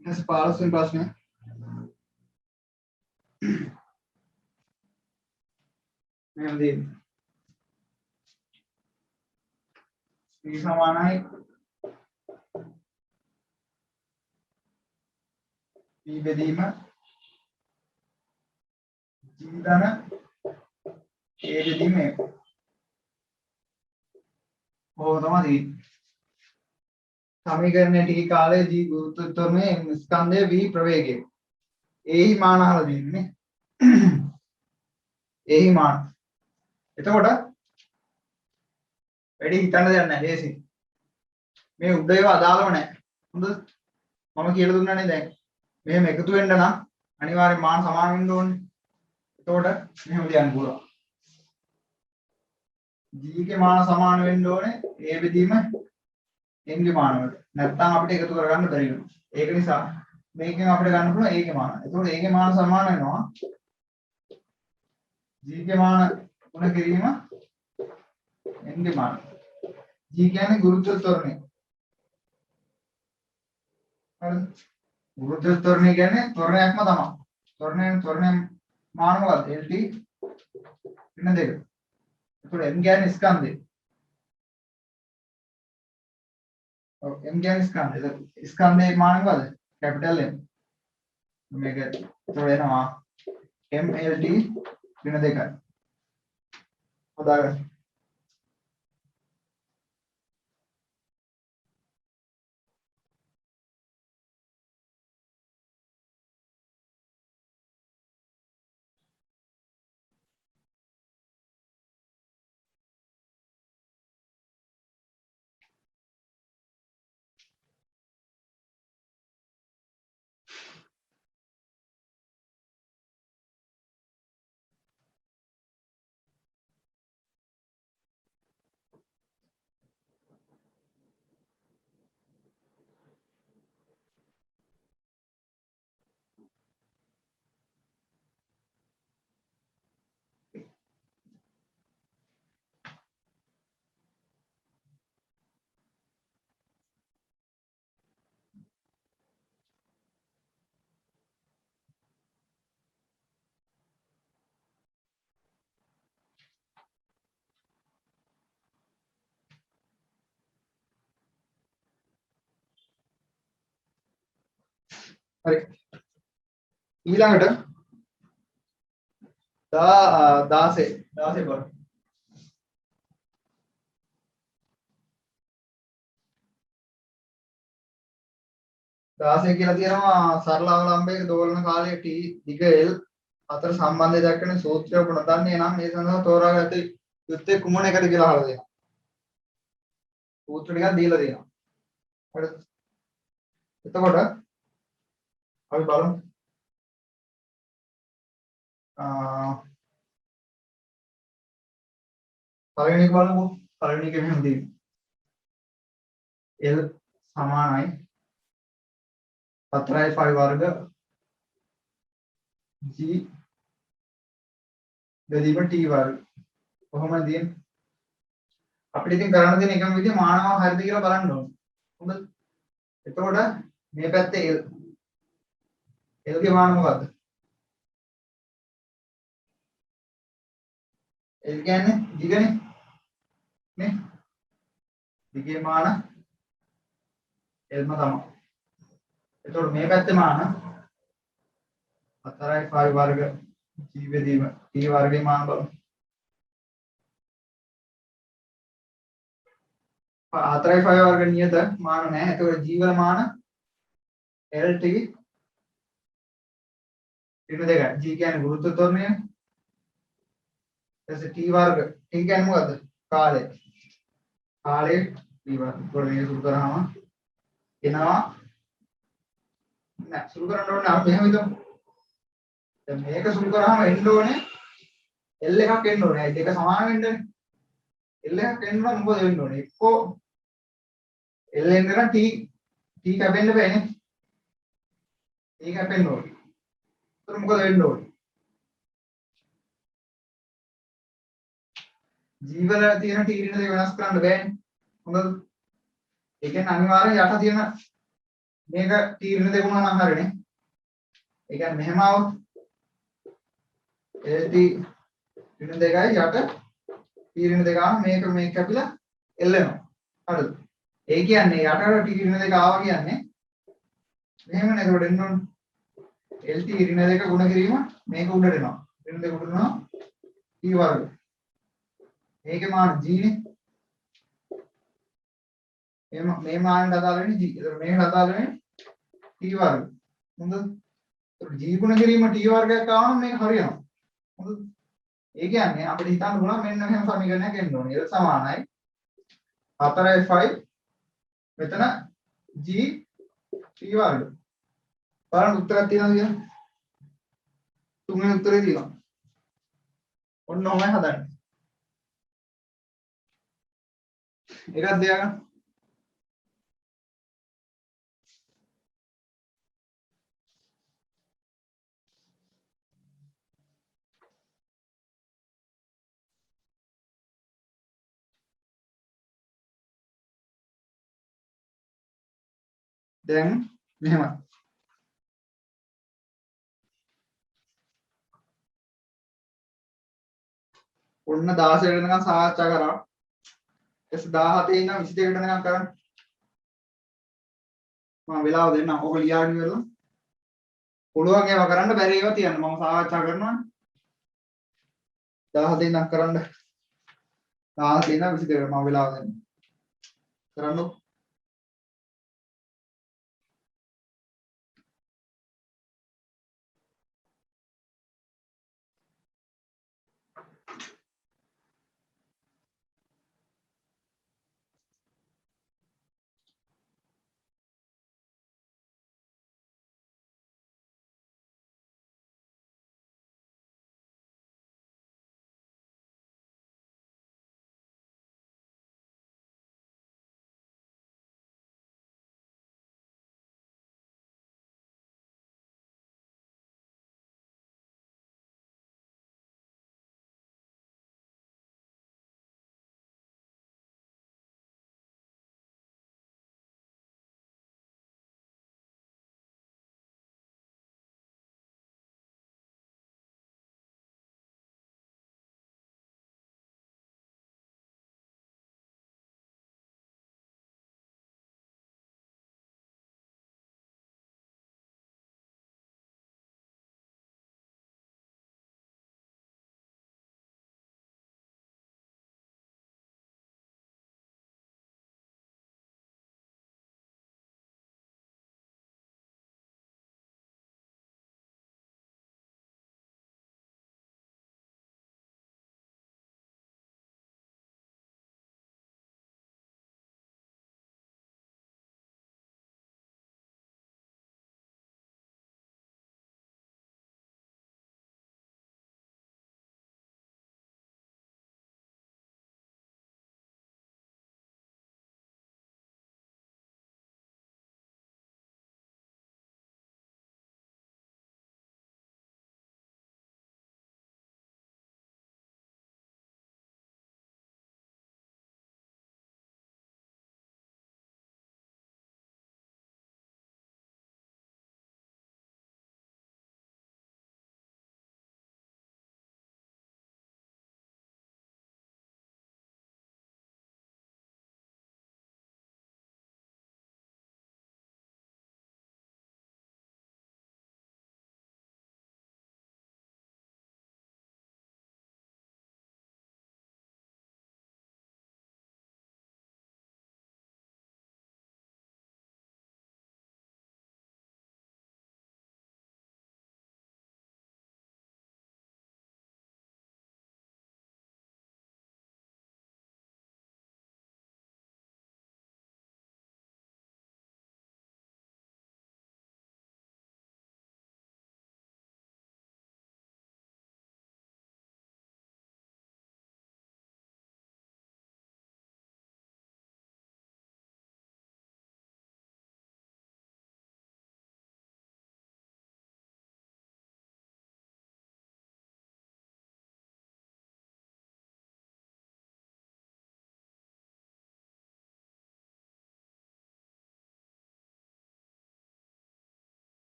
Yes, पारस में पास में मेहंदी ये समान है P बेदीम G दाना A बेदीम वो तुम्हारी समीकरण टी काले G गुरुत्व में स्कंदे V प्रवेगे यही मान आला देන්නේ यही मान එතකොට වැඩි හිතන්න දෙයක් නැහැ ලේසි මේ උඩ ඒවා අදාළව නැහැ හොඳද මම කියලා දුන්නානේ දැන් මෙහෙම එකතු වෙන්න නම් අනිවාර්යෙන් මාන සමාන වෙන්න ඕනේ එතකොට මෙහෙම ලියන්න පුළුවන් G ගේ මාන සමාන වෙන්න ඕනේ A බෙදීම M ගේ මාන වලට නැත්නම් අපිට එකතු කරගන්න බැරි වෙනවා ඒක නිසා මේකෙන් අපිට ගන්න පුළුවන් A ගේ මාන එතකොට A ගේ මාන සමාන වෙනවා G ගේ මාන ගුණ කිරීම M ගේ මාන G කියන්නේ ගුරුත්ව ත්වරණය හරිද ගුරුත්ව ත්වරණය කියන්නේ ත්වරණයක්ම තමයි ත්වරණය මාන මොකක්ද LT ඍණ 2 එතකොට M කියන්නේ ස්කන්ධය ඔව් M කියන්නේ ස්කන්ධය ස්කන්ධයේ මාන මොකද්ද කැපිටල් M මේක එතකොට එනවා MLT ඍණ 2යි හදාගන්න හරි ඊළඟට 16 බලන්න 16 කියලා තියෙනවා සරල අවලම්බයක දෝලන කාලයේ T දිග L අතර සම්බන්ධය දක්වන සූත්‍රය ඔබ නොදන්නේ නම් මේ සඳහා තෝරාගත යුත්තේ කුමන එකද කියලා අහලා දෙනවා. සූත්‍ර ටිකක් දීලා දෙනවා. හරිද? එතකොට අපි බලමු. පළවෙනි එක බලමු. පළවෙනි එකේ මෙහෙම තියෙනවා. L සමානයි 4යි 5 වර්ග G බෙදීම T වර්ග. කොහොමද තියෙන්නේ? අපිට ඉතින් කරන්න තියෙන එකම විදිය මානව හරිද කියලා බලන්න ඕනේ. හොඳද? එතකොට මේ පැත්තේ L. L ගේ මාන මොකද්ද? L කියන්නේ දිගනේ. නේ? දිගේ මාන L ම තමයි. එතකොට මේ පැත්තේ මාන 4යි 5 වර්ග G බෙදීම T වර්ගයේ මාන බලමු. 4යි 5 වර්ග නියත මාන නැහැ. එතකොට G වල මාන LT ඍණ දෙකයි. G කියන්නේ ගුරුත්ව ත්වරණය. ඊට T වර්ග. T කියන්නේ මොකද්ද? කාලය. කාලය T වර්ග. ඒකට මේක සුළු කරාම එනවා නෑ සුළු කරන්න ඕනේ අපි මෙහෙම හිතමු. දැන් මේක සුළු කරාම එන්න ඕනේ L එකක් එන්න ඕනේ. දෙක සමාන වෙන්නනේ. L එකක් එන්න නම් මොකද වෙන්න ඕනේ? එක්කෝ L එන්න නම් T කැපෙන්න බෑනේ. T කැපෙන්න ඕනේ. ඒතර මොකද වෙන්න ඕනේ? G වල තියෙන T ඍණ දෙක වෙනස් කරන්න බෑනේ. හොඳද? ඒ කියන්නේ අනිවාර්යෙන් යට තියෙන මේක T ඍණ දෙක වුණා නම් හරිනේ. ඒ කියන්නේ මෙහෙම આવොත් LT ඍණ දෙකයි යට T ඍණ දෙක ආවම මේක කැපිලා L වෙනවා. හරිද? ඒ කියන්නේ යටට T ඍණ දෙක ආවා කියන්නේ මෙහෙමනේ. ඒකට එන්න ඕනේ. LT ඍණ දෙක ගුණ කිරීම මේක උඩට එනවා. ඍණ දෙක උඩට එනවා T වර්ග. මේකේ මාන G නේ. මේ මානෙට අදාළ වෙන්නේ G. ඒතර මේකට අදාළ වෙන්නේ T වර්ග. හොඳද? ඒතර G ගුණ කිරීම T වර්ගයක් ආවම මේක හරියනවා. හොඳද? ඒ කියන්නේ අපිට හිතන්න පුළුවන් මෙන්න මෙහෙම සමීකරණයක් එන්න ඕනේ. L සමානයි 4යි 5 මෙතන G T වර්ග. බලන්න උත්තරයක් තියෙනවද කියලා? තුන්වෙනි උත්තරේ තියෙනවා. ඔන්න ඔහමයි හදන්නේ. එකක් දෙයක් දැන් මෙහෙමයි. ඔන්න 16 වෙනකන් සාකච්ඡා කරා. ඊට 17 ඉඳන් 22 වෙනකන් කරන්න. මම වෙලාව දෙන්නම්. ඔක ලියාගෙන ඉවරලා. පුළුවන් ඒවා කරන්න බැරි ඒවා තියන්න. මම සාකච්ඡා කරනවා. 17 ඉඳන් කරන්න. 17 ඉඳන් 22 මම වෙලාව දෙන්නම්. කරන්නකො.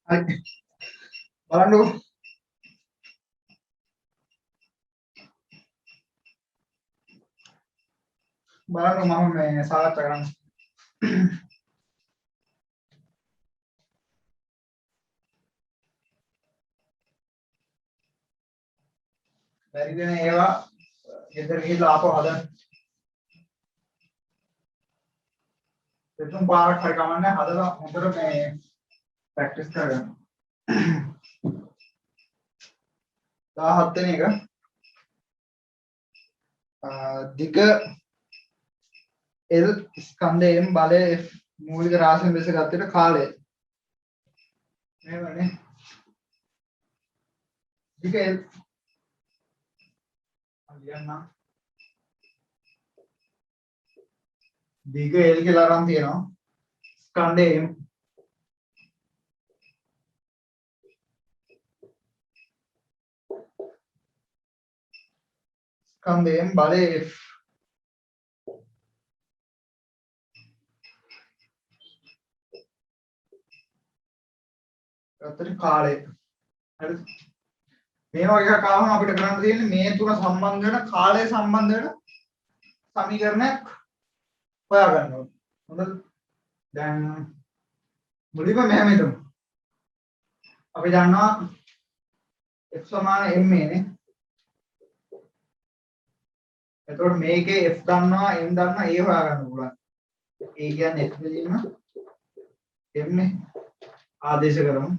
හරි බලන්නකෝ මම මේ සාකච්ඡා කරන්න බැරි වෙන ඒවා ගෙදර ගිහලා ආපහු හදන්න දෙතුන් පාරක් හරි කමන්නේ හදලා හොඳට මේ ප්‍රැක්ටිස් කරගන්න 17 වෙනි එක දිග L ස්කන්ධ M බලය F මූලික රාශියෙන් බෙසගත්තට කාලය මේවනේ දිග L අලියන්න දිග L කියලා අරන් තියෙනවා ස්කන්ධ M ස්කන්ධ M බලය F අතර කාලය හරිද මේ වගේ එකක් ආවම අපිට කරන්න තියෙන්නේ මේ තුන සම්බන්ධ වෙන කාලය සම්බන්ධ වෙන සමීකරණයක් හොයාගන්න ඕනේ. හොඳද? දැන් මුලින්ම මෙහෙම හිතමු. අපි දන්නවා f සමාන m නේ. එතකොට මේකේ f දන්නවා m දන්නවා a හොයාගන්න පුළුවන්. a කියන්නේ f දෙලින්ම m නේ. ආදේශ කරමු.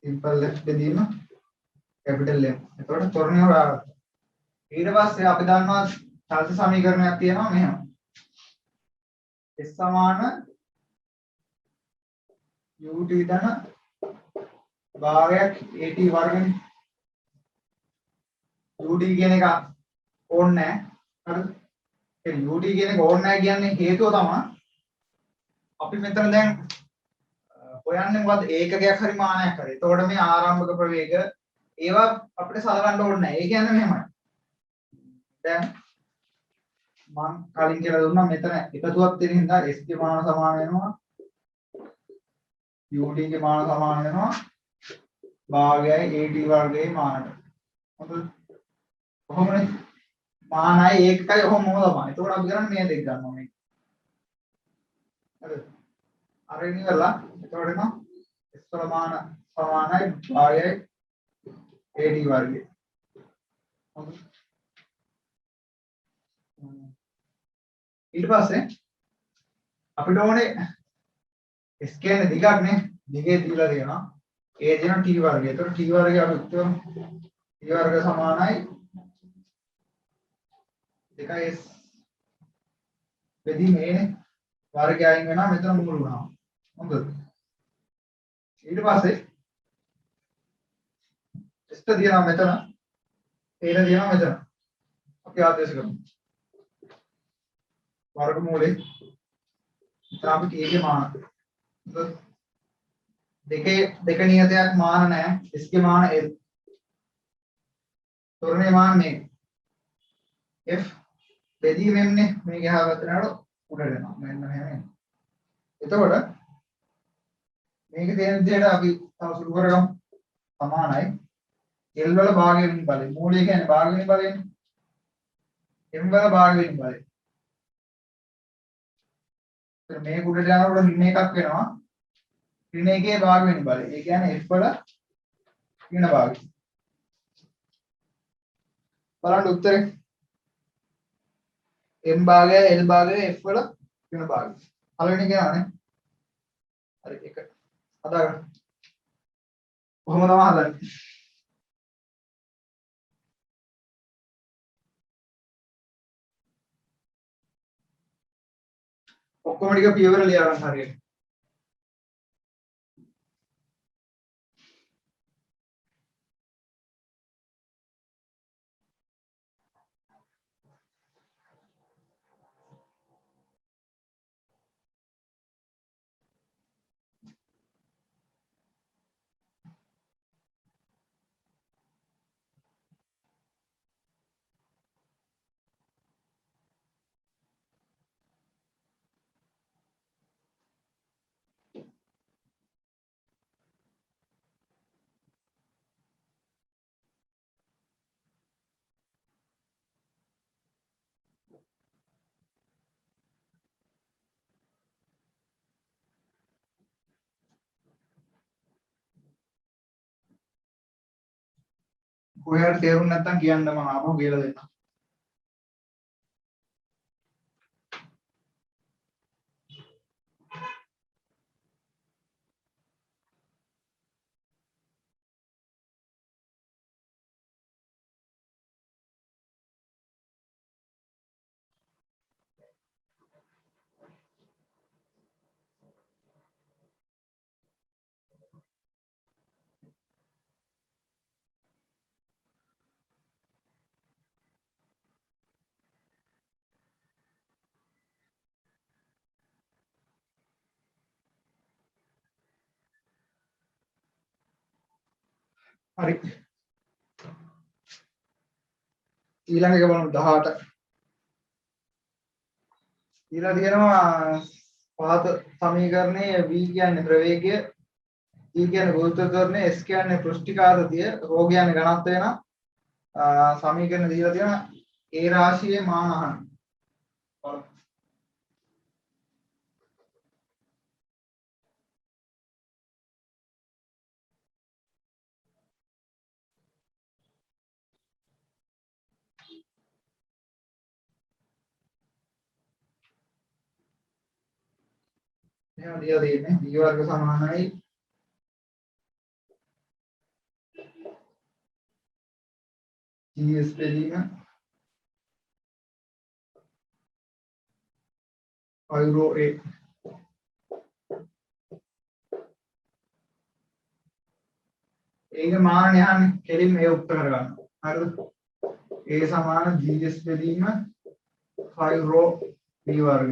simple f දෙලින්ම capital M. එතකොට තොරණය හොයාගන්න. ඊට පස්සේ අපි දන්නවා චලන සමීකරණයක් තියෙනවා මෙහෙම. S සමාන ut ධන භාගයක් at වර්ගනේ. ut කියන එක ඕනේ නැහැ. හරිද? ඒ ut කියන එක ඕනේ නැහැ කියන්නේ හේතුව තමයි අපි මෙතන දැන් හොයන්නේ මොකද්ද ඒකකයක් හරි මානයක් හරි. එතකොට මේ ආරම්භක ප්‍රවේග ඒවා අපිට සලකන්න ඕනේ නැහැ. ඒ කියන්නේ මෙහෙමයි. දැන් මම කලින් කියලා දුන්නා මෙතන එකතුවක් තියෙන හින්දා s ගේ මාන සමාන වෙනවා ut ගේ මාන සමාන වෙනවා භාගයයි at වර්ගයේ මානට. හොඳද? කොහොමද? මානයි ඒකකයි ඔහොම තමයි. එතකොට අපි කරන්නේ මේ දෙක ගන්නවා මේක. හරිද? අර ඉන්නලා එතකොට එනවා s ප්‍රමාණ සමානයි භාගයයි at වර්ගය. හොඳද? ඊට පස්සේ අපිට ඕනේ s කියන්නේ දිගක් නේ. දිගේ දීලා තියෙනවා. a දෙනවා t වර්ගය. එතකොට t වර්ගය අපි උත්තර t වර්ග සමානයි 2s බෙදීම a නේ. වර්ගය අයින් වෙනවා මෙතන මුල් වුණා. හොඳද? ඊට පස්සේ s දිනවා මෙතන a දිනවා මෙතන. අපි ආදේශ කරමු. වර්ගමූලේ අපි t ගේ මාන දෙක නියතයක් මාන නැහැ s ගේ මාන l තොරණේ මාන මේ f බෙදීමෙන් නේ මේ ගහගත්තනකොට උඩට එනවා මෙන්න මෙහෙම එතකොට මේක තියෙන විදිහට අපි තව සුළු කරගමු සමානයි l වල භාගය වෙන බලය මූලය කියන්නේ භාග වෙන බලයනේ m වල භාග වෙන බලය මේ උඩට යනකොට ඍණ එකක් වෙනවා ඍණ එකේ භාග වෙන බලය. ඒ කියන්නේ f වල ඍණ භාගය. බලන්න උත්තරේ m භාගය l භාගය f වල ඍණ භාගය. පළවෙනි එක යනවානේ. හරි එක හදාගන්න. කොහොම තමයි හදන්නේ? ඔක්කොම ටික පියවර ලියා ගන්න හරියට. කොහේ හරි තේරුම් නැත්නම් කියන්න මම ආපහු කියලා දෙන්නම්. හරි. ඊළඟ එක බලමු 18. ඊළඟ තියෙනවා පහත සමීකරණයේ v කියන්නේ ප්‍රවේගය, e කියන්නේ ගුරුත්ව ත්වරණය, s කියන්නේ පෘෂ්ඨිකාගතිය, ρ කියන්නේ ඝනත්වය නම් සමීකරණ දීලා තියෙනවා ඒ රාශියේ මාන අහන්න. එහෙනම් දීලා තියෙන්නේ v වර්ග සමානයි gs බෙදීම 5 ρ a. ඒක මානනේ අහන්නේ කෙලින්ම ඒ උත්තර කරගන්න. හරිද? a සමාන gs බෙදීම 5 ρ v වර්ග.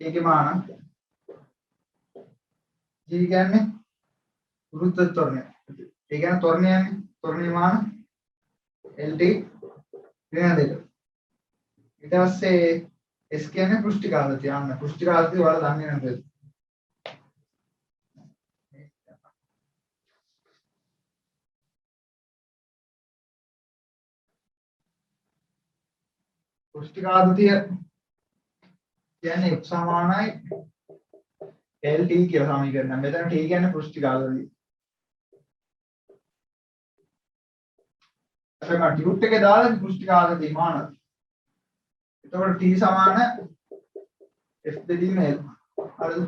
ඒකේ මාන g කියන්නේ ගුරුත්ව ත්වරණය. ඒ කියන්නේ ත්වරණය යන්නේ ත්වරණයේ මාන lt ඍණ 2. ඊට පස්සේ s කියන්නේ පෘෂ්ඨිකාගතිය. අන්න පෘෂ්ඨිකාගතිය වල දන්නේ නැද්ද? පෘෂ්ඨිකාගතිය කියන්නේ x සමානයි lt කියලා සමීකරණයක්. මෙතන t කියන්නේ පෘෂ්ඨිකාගතිය. එතකොට ටියුට් එකේ දාලා පෘෂ්ඨිකාගතිය මාන. එතකොට t සමාන f බෙදීම l. හරිද?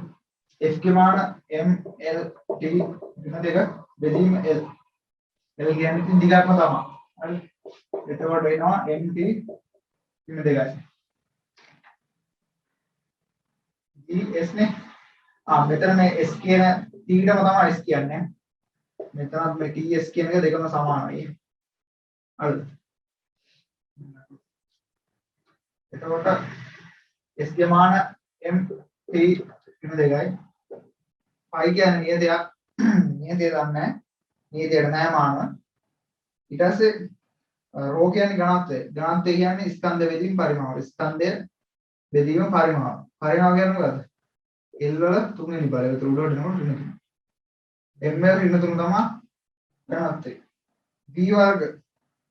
f ගේ මාන m l t ඍණ 2 බෙදීම l. l කියන්නේ ඉතින් දිගක්ම තමයි. හරි. එතකොට එනවා mt ඍණ 2යි. s නේ. මෙතන මේ s කියන තීරම තමයි s කියන්නේ. මෙතනත් මේ ts කියන එක දෙකම සමානයි. හරිද? එතකොට s ගේ මාන m t ඍණ 2යි. pi කියන්නේ නියතයක්. නියතය දන්නේ නැහැ. නියතයට නැහැ මානව. ඊට පස්සේ ρ කියන්නේ ඝනත්වය. ඝනත්වය කියන්නේ ස්කන්ධ බෙදීම පරිමාව. ස්කන්ධය බෙදීම පරිමාව. පරිමාව කියන්නේ මොකද්ද? L වල තුන්වෙනි බලය. ඒක උඩට එනකොට ඍණ 3. m වල ඍණ 3 තමයි ඝනත්වය. v වර්ග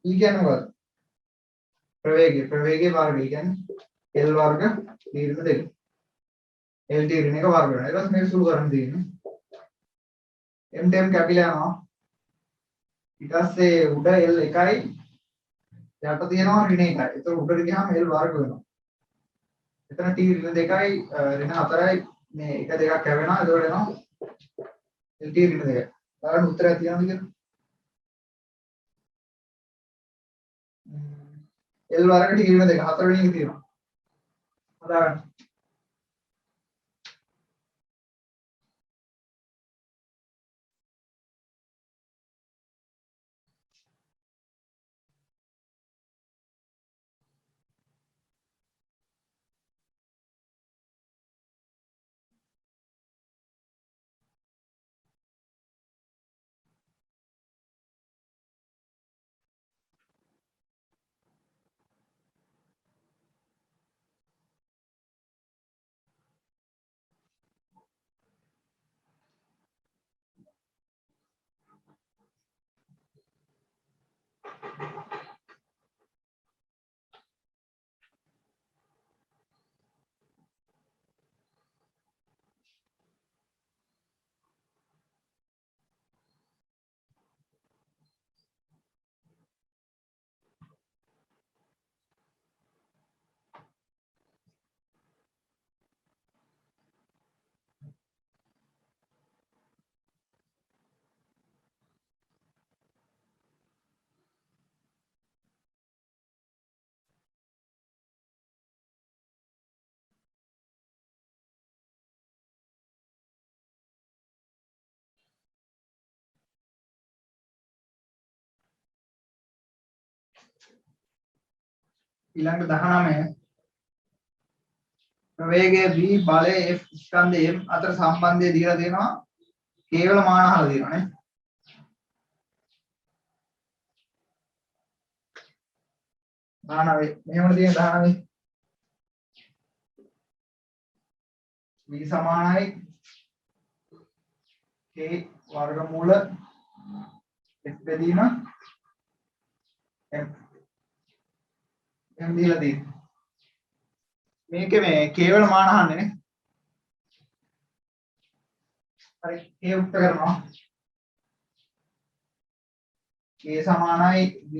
e කියන්නේ මොකද්ද? ප්‍රවේගය. ප්‍රවේගයේ වර්ගය කියන්නේ L වර්ග t ඍණ 2. lt ඍණ 1 වර්ග වෙනවා. ඊට පස්සේ මේක සුළු කරන්න තියෙන්නේ. m ටෙම් කැපිලා යනවා. ඊට පස්සේ උඩ L 1යි යට තියෙනවා ඍණ 1යි. ඒතර උඩට ගියාම L වර්ග වෙනවා. එතන t ඍණ 2යි ඍණ 4යි මේ 1 2ක් කැවෙනවා. ඒතකොට එනවා lt ඍණ 2යි. බලන්න උත්තරය තියනවද කියලා. L වර්ග t ඍණ 2 හතරවෙනි එක තියෙනවා. හදාගන්න. ඊළඟ 19 ප්‍රවේගය v බලය f ස්කන්ධ m අතර සම්බන්ධය දීලා දෙනවා කේවල මාන අහලා දෙනවා නේ 19 මෙහෙමද තියෙන 19 v සමානයි k වර්ගමූල f බෙදීම m දීලා තියෙනවා මේකේ මේ කේවල මාන අහන්නේ නේ හරි k උත්තර කරනවා k සමානයි v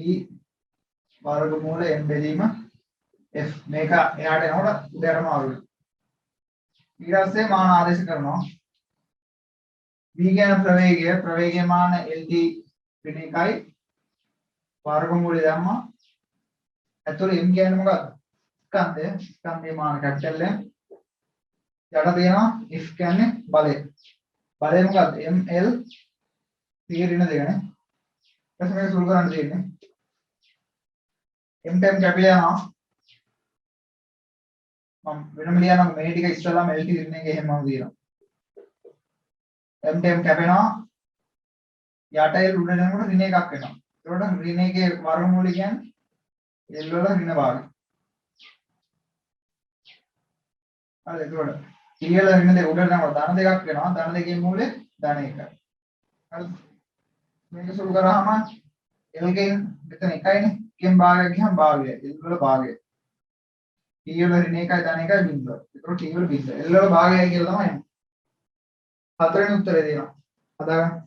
වර්ගමූල m බෙදීම f මේක එහාට යනකොට උඩටම ආවලු ඊට පස්සේ මාන ආදේශ කරනවා v කියන ප්‍රවේගය මාන lt ඍණ 1යි වර්ගමූලය දැම්මා ඇතුළේ m කියන්නේ මොකක්ද ස්කන්ධයේ මාන කැපිටල් M යට තියෙනවා f කියන්නේ බලය මොකක්ද ml t ඍණ 2 නේ ඊට මේක සුළු කරන්න තියෙන්නේ m time කැපිලා යනවා මම වෙනම ලියනවා මේ ටික ඉස්සෙල්ලාම lt ඍණ 1 එහෙමම දිනවා m time කැපෙනවා යට l උඩ යනකොට ඍණ 1ක් වෙනවා ඒකට ඍණ 1ගේ වර්ගමූලය කියන්නේ l වල ඍණ භාගය හරි එතකොට TL ඍණ 2 උඩට යනකොට ධන 2ක් වෙනවා ධන 2 මූලය ධන 1යි හරි මේක සුළු කරාම L ගෙන් මෙතන 1යිනේ ගෙන් භාගයක් ගියම භාගය L වල භාගය T වල ඍණ 1යි ධන 1යි බිඳුව එතකොට T වල බිඳුව L වල භාගයයි කියලා තමයි එන්නේ හතරවෙනි උත්තරේ දෙනවා හදාගන්න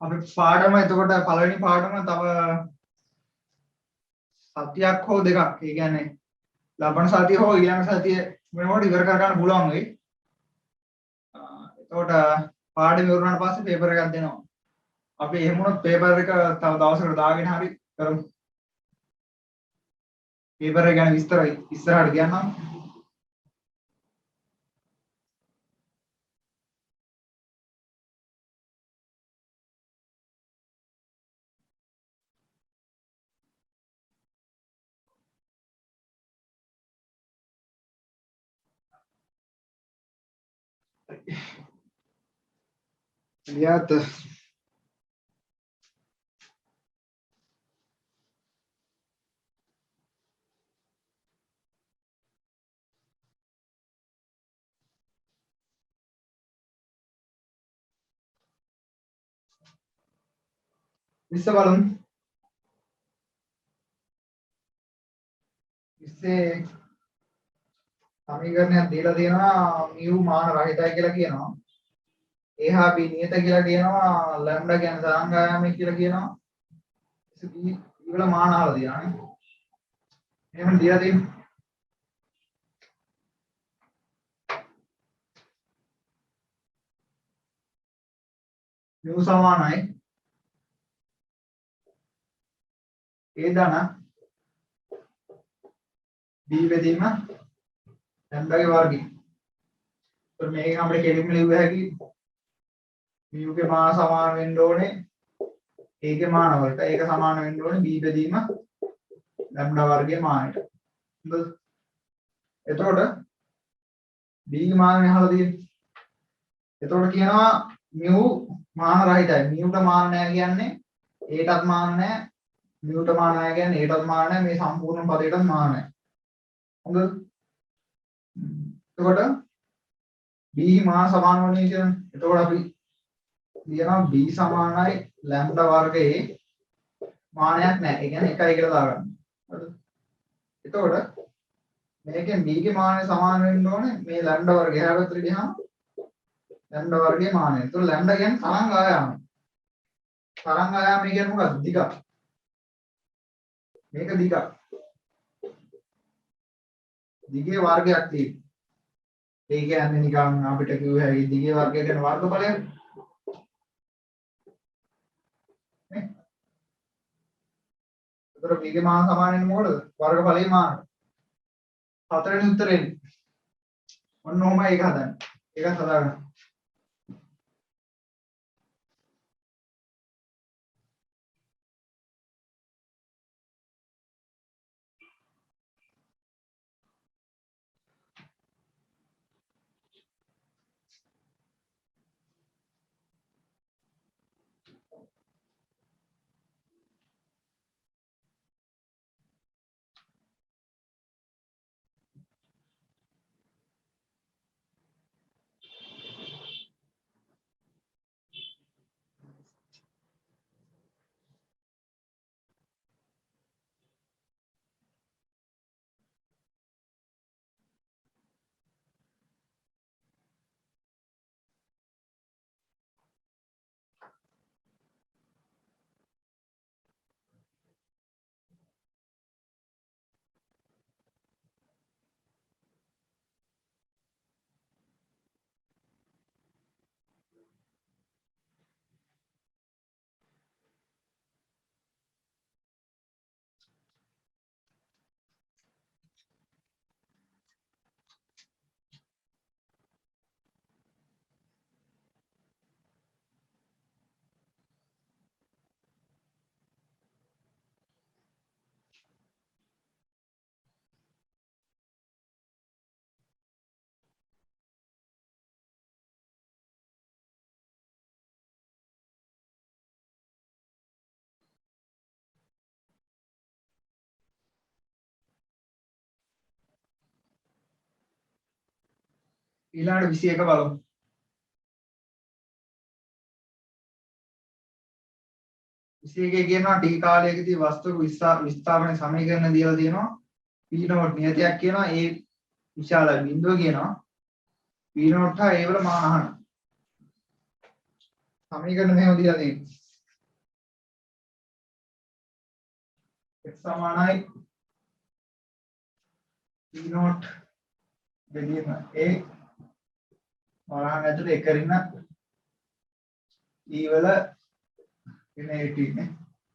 අපි පාඩම එතකොට පළවෙනි පාඩම තව සතියක් හෝ දෙකක් ඒ කියන්නේ ලබන සතිය හෝ ඊළඟ සතිය වෙනකොට ඉවර කර ගන්න පුළුවන් වෙයි. එතකොට පාඩම ඉවර වුණාට පස්සේ පේපර් එකක් දෙනවා. අපි එහෙම වුණොත් පේපර් එක තව දවසකට දාගෙන හරි කරමු. පේපර් එක ගැන විස්තර ඉස්සරහට කියන්නම්. Lihat bisa balon ඉස්සේ සමීකරණයක් දීලා තියෙනවා mu මාන රහිතයි කියලා කියනවා. A හා B නියත කියලා කියනවා. ලැම්ඩා කියන්නේ තරංගායාමය කියලා කියනවා. B වල මාන අහලා තියෙනවා නේ. එහෙම දීලා තියෙනවා. mu සමානයි A ධන B බෙදීම ලැම්ඩාගේ වර්ගය. ඒත් මේක අපිට කෙලින්ම ලියුව හැකි mu ගේ මාන සමාන වෙන්න ඕනේ A ගේ මාන වලට. ඒක සමාන වෙන්න ඕනේ B බෙදීම ලැම්ඩා වර්ගයේ මානට. එතකොට b ගේ මානය අහලා තියෙන්නේ. එතකොට කියනවා mu මාන රහිතයි. mu ට මාන නැහැ කියන්නේ a ටත් මාන නැහැ. mu ට මාන නැහැ කියන්නේ a ටත් මාන නැහැ. මේ සම්පූර්ණ පදයටත් මාන නැහැ. හොඳද? එතකොට b මාන සමාන වන්නේ කියන්නේ. එතකොට අපි කියනවා b සමානයි ලැම්ඩා වර්ගයේ මානයක් නැහැ. ඒ කියන්නේ 1යි කියලා දාගන්න. හරිද? එතකොට මේකෙන් b ගේ මානය සමාන වෙන්න ඕනේ මේ ලැම්ඩා වර්ගය එහා පැත්තට ගියාම ලැම්ඩා වර්ගයේ මානය. එතකොට ලැම්ඩා කියන්නේ තරංග ආයාමය. තරංග ආයාමය කියන්නේ මොකක්ද? දිග. මේක දිග. දිගේ වර්ගයක් තියෙනවා. ඒ කියන්නේ නිකන් අපිට කිව්ව හැකි දිගේ වර්ගය කියන වර්ගඵලය. නේ? එතකොට b ගේ මාන සමාන වෙන්නේ මොකටද? වර්ගඵලයේ මාන. හතරවෙනි උත්තරේ. ඔන්න ඔහමයි ඒක හදන්නේ. ඒකත් හදාගන්න. ඊළඟට 21 බලමු. 21 කියනවා t කාලයකදී වස්තුක විස්ථාපන සමීකරණ දීලා තියෙනවා. p නෝට් නියතයක් කියනවා. a විශාල බිඳුව කියනවා. p නෝට් හා a වල මාන අහනවා. සමීකරණ මෙහෙම දීලා තියෙනවා. x සමානයි p නෝට් බෙදීම a වරහන් ඇතුලේ එකරින e වල වෙන 18 නේ.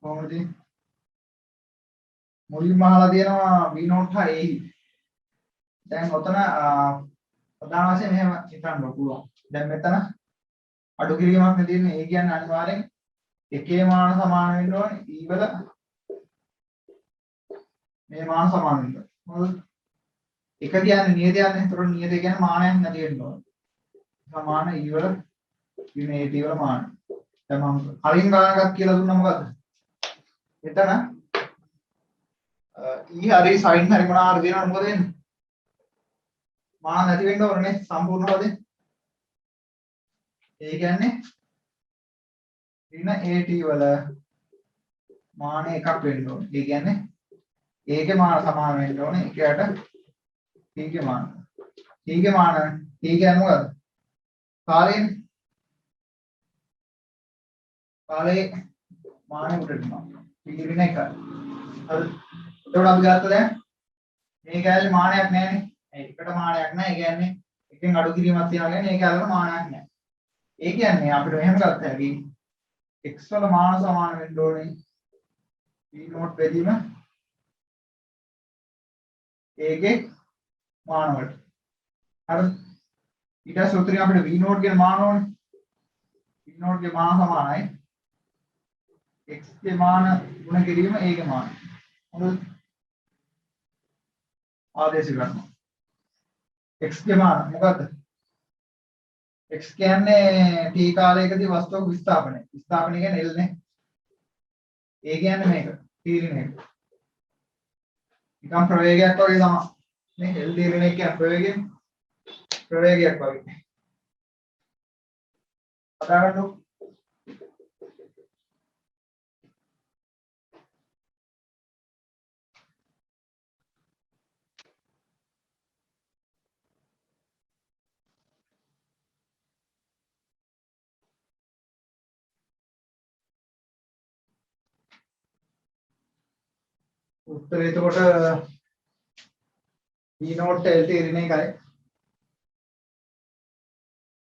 කොහොමද? මුලින්ම අහලා තියෙනවා b නෝට් හා a. දැන් ඔතන ප්‍රධාන වශයෙන් මෙහෙම හිතන්න පුළුවන්. දැන් මෙතන අඩු කිරීමක් නේ තියෙන්නේ. ඒ කියන්නේ අනිවාර්යෙන් එකේ මාන සමාන වෙන්න ඕනේ. e වල මේ මාන සමාන වෙන්න ඕනේ. හරිද? එක කියන්නේ නියතයක්නේ. ඒතකොට නියතය කියන්නේ මානයක් නැති වෙන්න ඕනේ. සමාන e වල වෙන 80 වල මාන. දැන් මම කලින් ගානක් කියලා දුන්නා මොකද්ද? එතන e හරි sin හරි මොනවා හරි දෙනවා මොකද වෙන්නේ? මාන නැති වෙන්න ඕනේ සම්පූර්ණ පදේ. ඒ කියන්නේ ඍණ AT වල මාන එකක් වෙන්න ඕනේ. ඒ කියන්නේ ඒකේ මාන සමාන වෙන්න ඕනේ. ඒකට t ගේ මාන. t ගේ මාන t කියන්නේ මොකද්ද? කාලයනේ. කාලේ මානෙ උඩට යනවා. t ඍණ 1යි. හරි. එතකොට අපි ගත්තා දැන් මේ කැලේ මානයක් නැහැනේ. එකට මානයක් නැහැ. ඒ කියන්නේ එකෙන් අඩු කිරීමක් තියනවා කියන්නේ ඒක ඇලවල මානයක් නැහැ. ඒ කියන්නේ අපිට මෙහෙම ගත්ත හැකි x වල මාන සමාන වෙන්න ඕනේ p නෝට් බෙදීම a ගේ මාන වලට. හරි. ඊට පස්සේ උත්තරේ අපිට v නෝට් ගේ මාන ඕනේ. v නෝට් ගේ මාන සමානයි x ගේ මාන ගුණ කිරීම a ගේ මාන. හරිද? ආදේශ ගන්නවා. x ගේ මාන මොකද්ද? x කියන්නේ t කාලයකදී වස්තුවක විස්ථාපනය. විස්ථාපනය කියන්නේ L නේ. A කියන්නේ මේක. තීරණය. නිකම් ප්‍රවේගයක් වගේ තමයි. නේ L තීරණය කියන්නේ ප්‍රවේගයක් වගේ. කතා කරන්නකො. උත්තරේ එතකොට B නෝට් L තීරණය එකයි.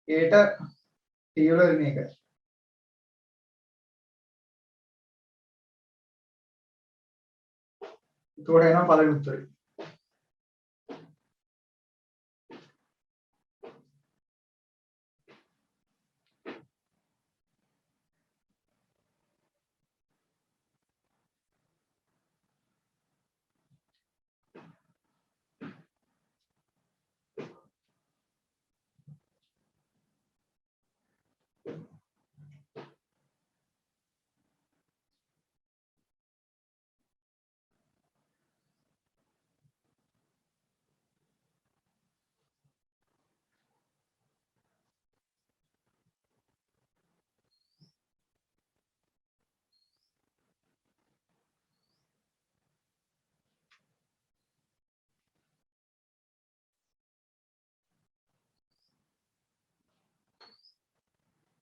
ඒට T වල වෙන එකයි. එතකොට එනවා පළවෙනි උත්තරේ.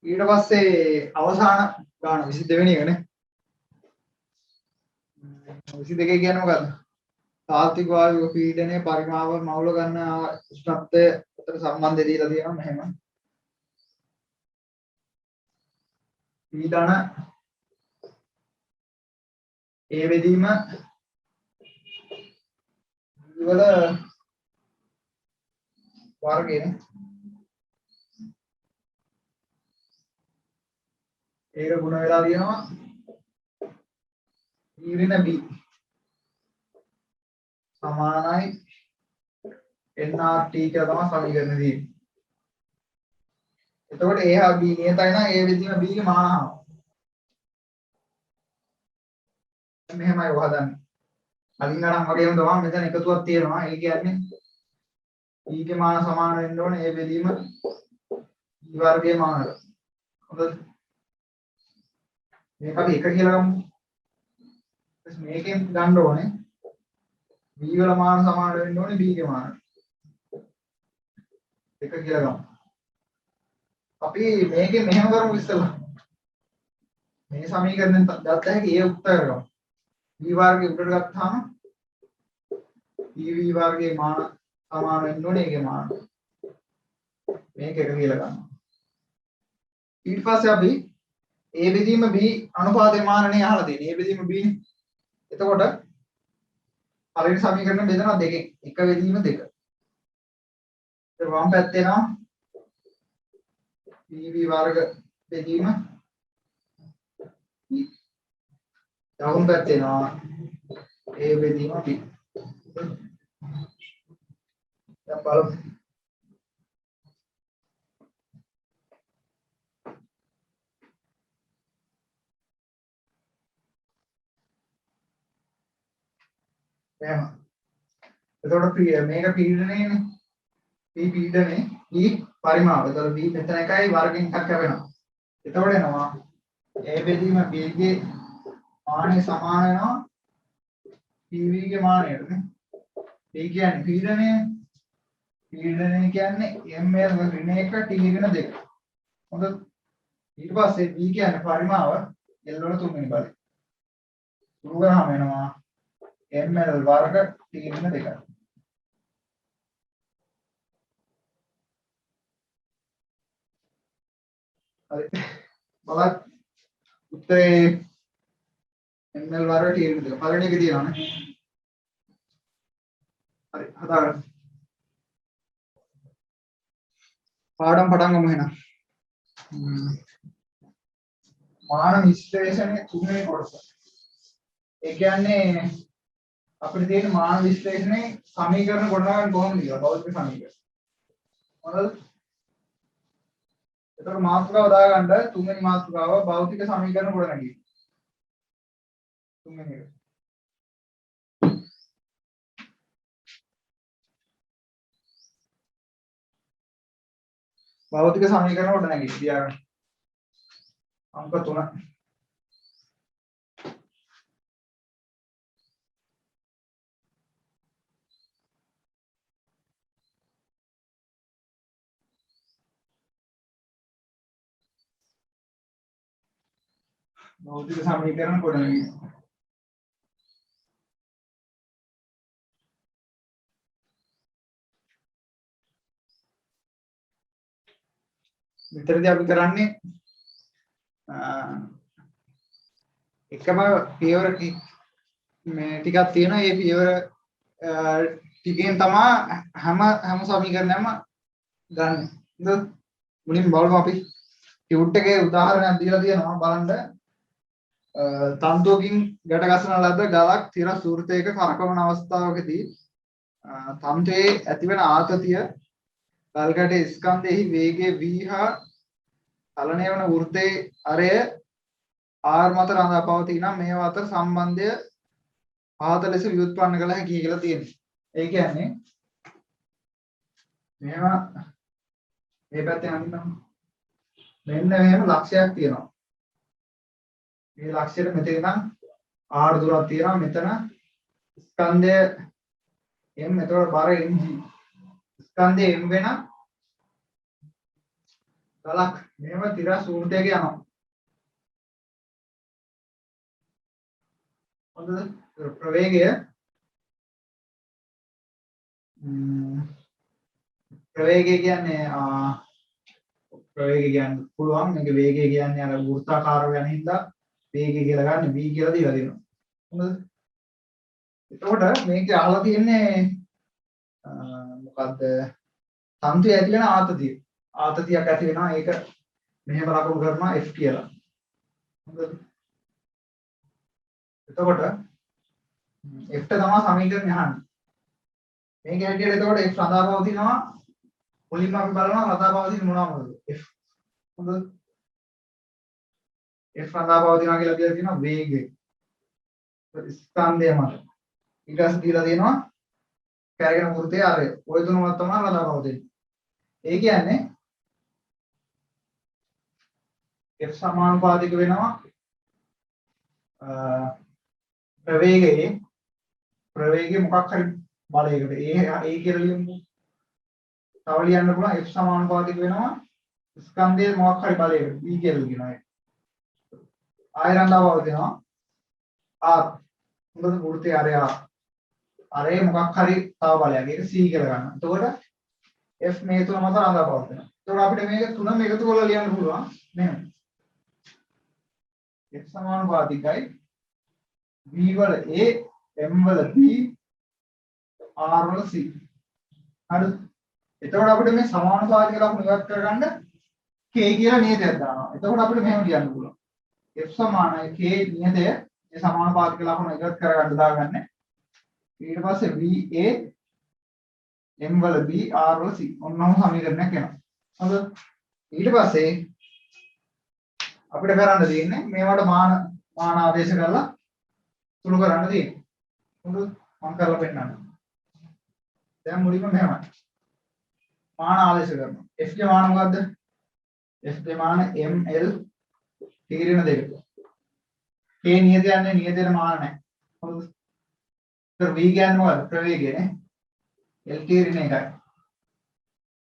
ඊට පස්සේ අවසාන ගාන 22 වෙනි එකනේ. 22 කියන්නේ මොකද්ද? තාත්වික වායු පීඩනයේ පරිමාව මවුල ගන්න උෂ්ණත්වය අතර සම්බන්ධය දීලා තියෙනවා මෙහෙම. පීඩන ඒ වෙදීම වල වර්ගයනේ. ඒක ගුණ වෙලා තියෙනවා ඊරින B සමානයි nRT කියලා තමයි සමීකරණය තියෙන්නේ. එතකොට A හා B නියතයි නම් A වෙදීම B ගේ මාන අහනවා. මෙහෙමයි ඔය හදන්නේ. අලින් අරන් වගේම තමයි මෙතන එකතුවක් තියෙනවා. ඒ කියන්නේ E ගේ මාන සමාන වෙන්න ඕනේ A වෙදීම E වර්ගයේ මානකට. හොඳද? මේක අපි එක කියලා ගමු. ඊට මේකෙන් ගන්න ඕනේ B වල මාන සමාන වෙන්න ඕනේ B ගේ මාන. එක කියලා ගමු. අපි මේකෙන් මෙහෙම කරමු ඉස්සෙල්ලා. මේ සමීකරණයෙන් ගත්ත හැකි ඒ උත්තර කරගමු. B වර්ගයේ උඩට ගත්තාම EV වර්ගයේ මාන සමාන වෙන්න ඕනේ ඒකේ මාන. මේක එක කියලා ගන්නවා. ඊට පස්සේ අපි A බෙදීම B අනුපාතේ මානනේ අහලා තියෙන්නේ. A බෙදීම B නේ. එතකොට පළවෙනි සමීකරණය බෙදනවා දෙකෙන්. එක බෙදීම දෙක. ඒක වම් පැත්තේ නම් PV වර්ග බෙදීම දකුණු පැත්තේ නම් A බෙදීම B. දැන් බලමු. එහෙනම් එතකොට මේක පීඩනයනේ. P පීඩනේ E පරිමාව. එතකොට B මෙතන එකයි වර්ගෙන් එකක් ලැබෙනවා. එතකොට එනවා A බෙදීම B ගේ මානය සමාන වෙනවා PV ගේ මානයට නේ. P කියන්නේ පීඩනය. පීඩනය කියන්නේ ml ඍණ 1 T ඍණ 2. හොඳ. ඊට පස්සේ B කියන්නේ පරිමාව L වල තුන්වෙනි බලය. සුළු කරාම එනවා ml වර්ග T ඍණ 2. හරි. බලන්න උත්තරේ ml වර්ග T ඍණ 2. පළවෙනි එක තියෙනවානේ. හරි හදාගන්න. පාඩම් පටන් ගමු එහෙනම්. මාන විශ්ලේෂණයේ තුන්වෙනි කොටස. ඒ කියන්නේ අපිට තියෙන මාන විශ්ලේෂණේ සමීකරණ ගොඩනගන්න කොහොමද කියලා භෞතික සමීකරණ. මොනවද? එතකොට මාතෘකාව දාගන්න තුන්වෙනි මාතෘකාව භෞතික සමීකරණ ගොඩනගීම. තුන්වෙනි එක. භෞතික සමීකරණ ගොඩනගීම තියාගන්න. අංක 3. භෞතික සමීකරණ ගොඩනගීම. විතරදී අපි කරන්නේ එකම පියවර මේ ටිකක් තියෙනවා. ඒ පියවර ටිකෙන් තමයි හැම සමීකරණයක්ම ගන්න. හරිද? මුලින්ම බලමු අපි ටියුට් එකේ උදාහරණයක් දීලා තියෙනවා බලන්න. තන්තුවකින් ගැට ගසන ලද ගලක් තිර සූර්තයක කරකවන අවස්ථාවකදී තන්තුවේ ඇතිවන ආතතිය ගල්ගැට ස්කන්ධෙහි වේගය v හා චලනය වන වෘත්තයේ අරය r මත රඳා පවතින මේවා අතර සම්බන්ධය පහත ලෙස ව්‍යුත්පන්න කළ හැකියි කියලා තියෙනවා. ඒ කියන්නේ මේවා මේ පැත්තේ අඳින්නම් මෙන්න මෙහෙම ලක්ෂයක් තියෙනවා. මේ ලක්ෂයට මෙතන ඉඳන් r දුරක් තියෙනවා. මෙතන ස්කන්ධය m එතකොට බර mg ස්කන්ධය m වෙන ගලක් මෙහෙම තිර සූර්තයක යනවා. හොඳද? ප්‍රවේගය කියන්නේ පුළුවන් මේක වේගය කියන්නේ අර වෘත්තාකාරව යන හින්දා වේගය කියලා ගන්න v කියලා දීලා දෙනවා. හොඳද? එතකොට මේකේ අහලා තියෙන්නේ මොකද්ද? තන්තුවේ ඇති වෙන ආතතිය. ආතතියක් ඇති වෙනවා. ඒක මෙහෙම ලකුණු කරනවා f කියලා. හොඳද? එතකොට f තමයි සමීකරණය අහන්නේ. මේකේ හැටියට එතකොට f රඳා පවතිනවා. මුලින්ම අපි බලනවා රඳා පවතින මොනවාද? f. හොඳද? f රඳා පවතිනවා කියලා කියලා තියෙනවා වේගය. ස්කන්ධය මත. ඊට පස්සේ දීලා තියෙනවා කැරගෙන වෘත්තයේ ආරය. ওই තුනම තමයි රඳා පවතින්නේ. ඒ කියන්නේ f සමානුපාතික වෙනවා ප්‍රවේගයේ මොකක් හරි බලයකට. ඒ කියලා ලියමු. තව ලියන්න පුළුවන් f සමානුපාතික වෙනවා ස්කන්ධයේ මොකක් හරි බලයකට. v කියලා කියනවා. ආයෙ රඳා පවතිනවා r. හොඳට වෘත්තයේ ආරය අරේ මොකක් හරි තව බලයක්. ඒක c කියලා ගන්න. එතකොට f මේ තුන මත රඳා පවතිනවා. එතකොට අපිට මේක තුනම එකතු කරලා ලියන්න පුළුවන්. මෙහෙම. f සමානුපාතිකයි v වල a m වල b r වල c. හරිද? එතකොට අපිට මේ සමානුපාතික ලකුණු ඉවත් කරගන්න k කියලා නියතයක් දානවා. එතකොට අපිට මෙහෙම ලියන්න පුළුවන්. f සමානයි k නියතය මේ සමානුපාතික ලකුණු ඉවත් කරගන්න දාගන්න. ඊට පස්සේ v a m වල b r වල c. ඔන්නම සමීකරණයක් එනවා. හරිද? ඊට පස්සේ අපිට කරන්න තියෙන්නේ මේවට මාන ආදේශ කරලා සුළු කරන්න තියෙන්නේ. හොඳද? මම කරලා පෙන්නන්න. දැන් මුලින්ම මෙහෙමයි. මාන ආදේශ කරනවා. f ගේ මාන මොකද්ද? f ගේ මාන m l තීරණ දෙක. k නියත යන්නේ නියතේන මාන නැහැ. හොඳද? ඒතර v කියන්නේ මොකද්ද? ප්‍රවේගය නේ. l තීරණ එකයි.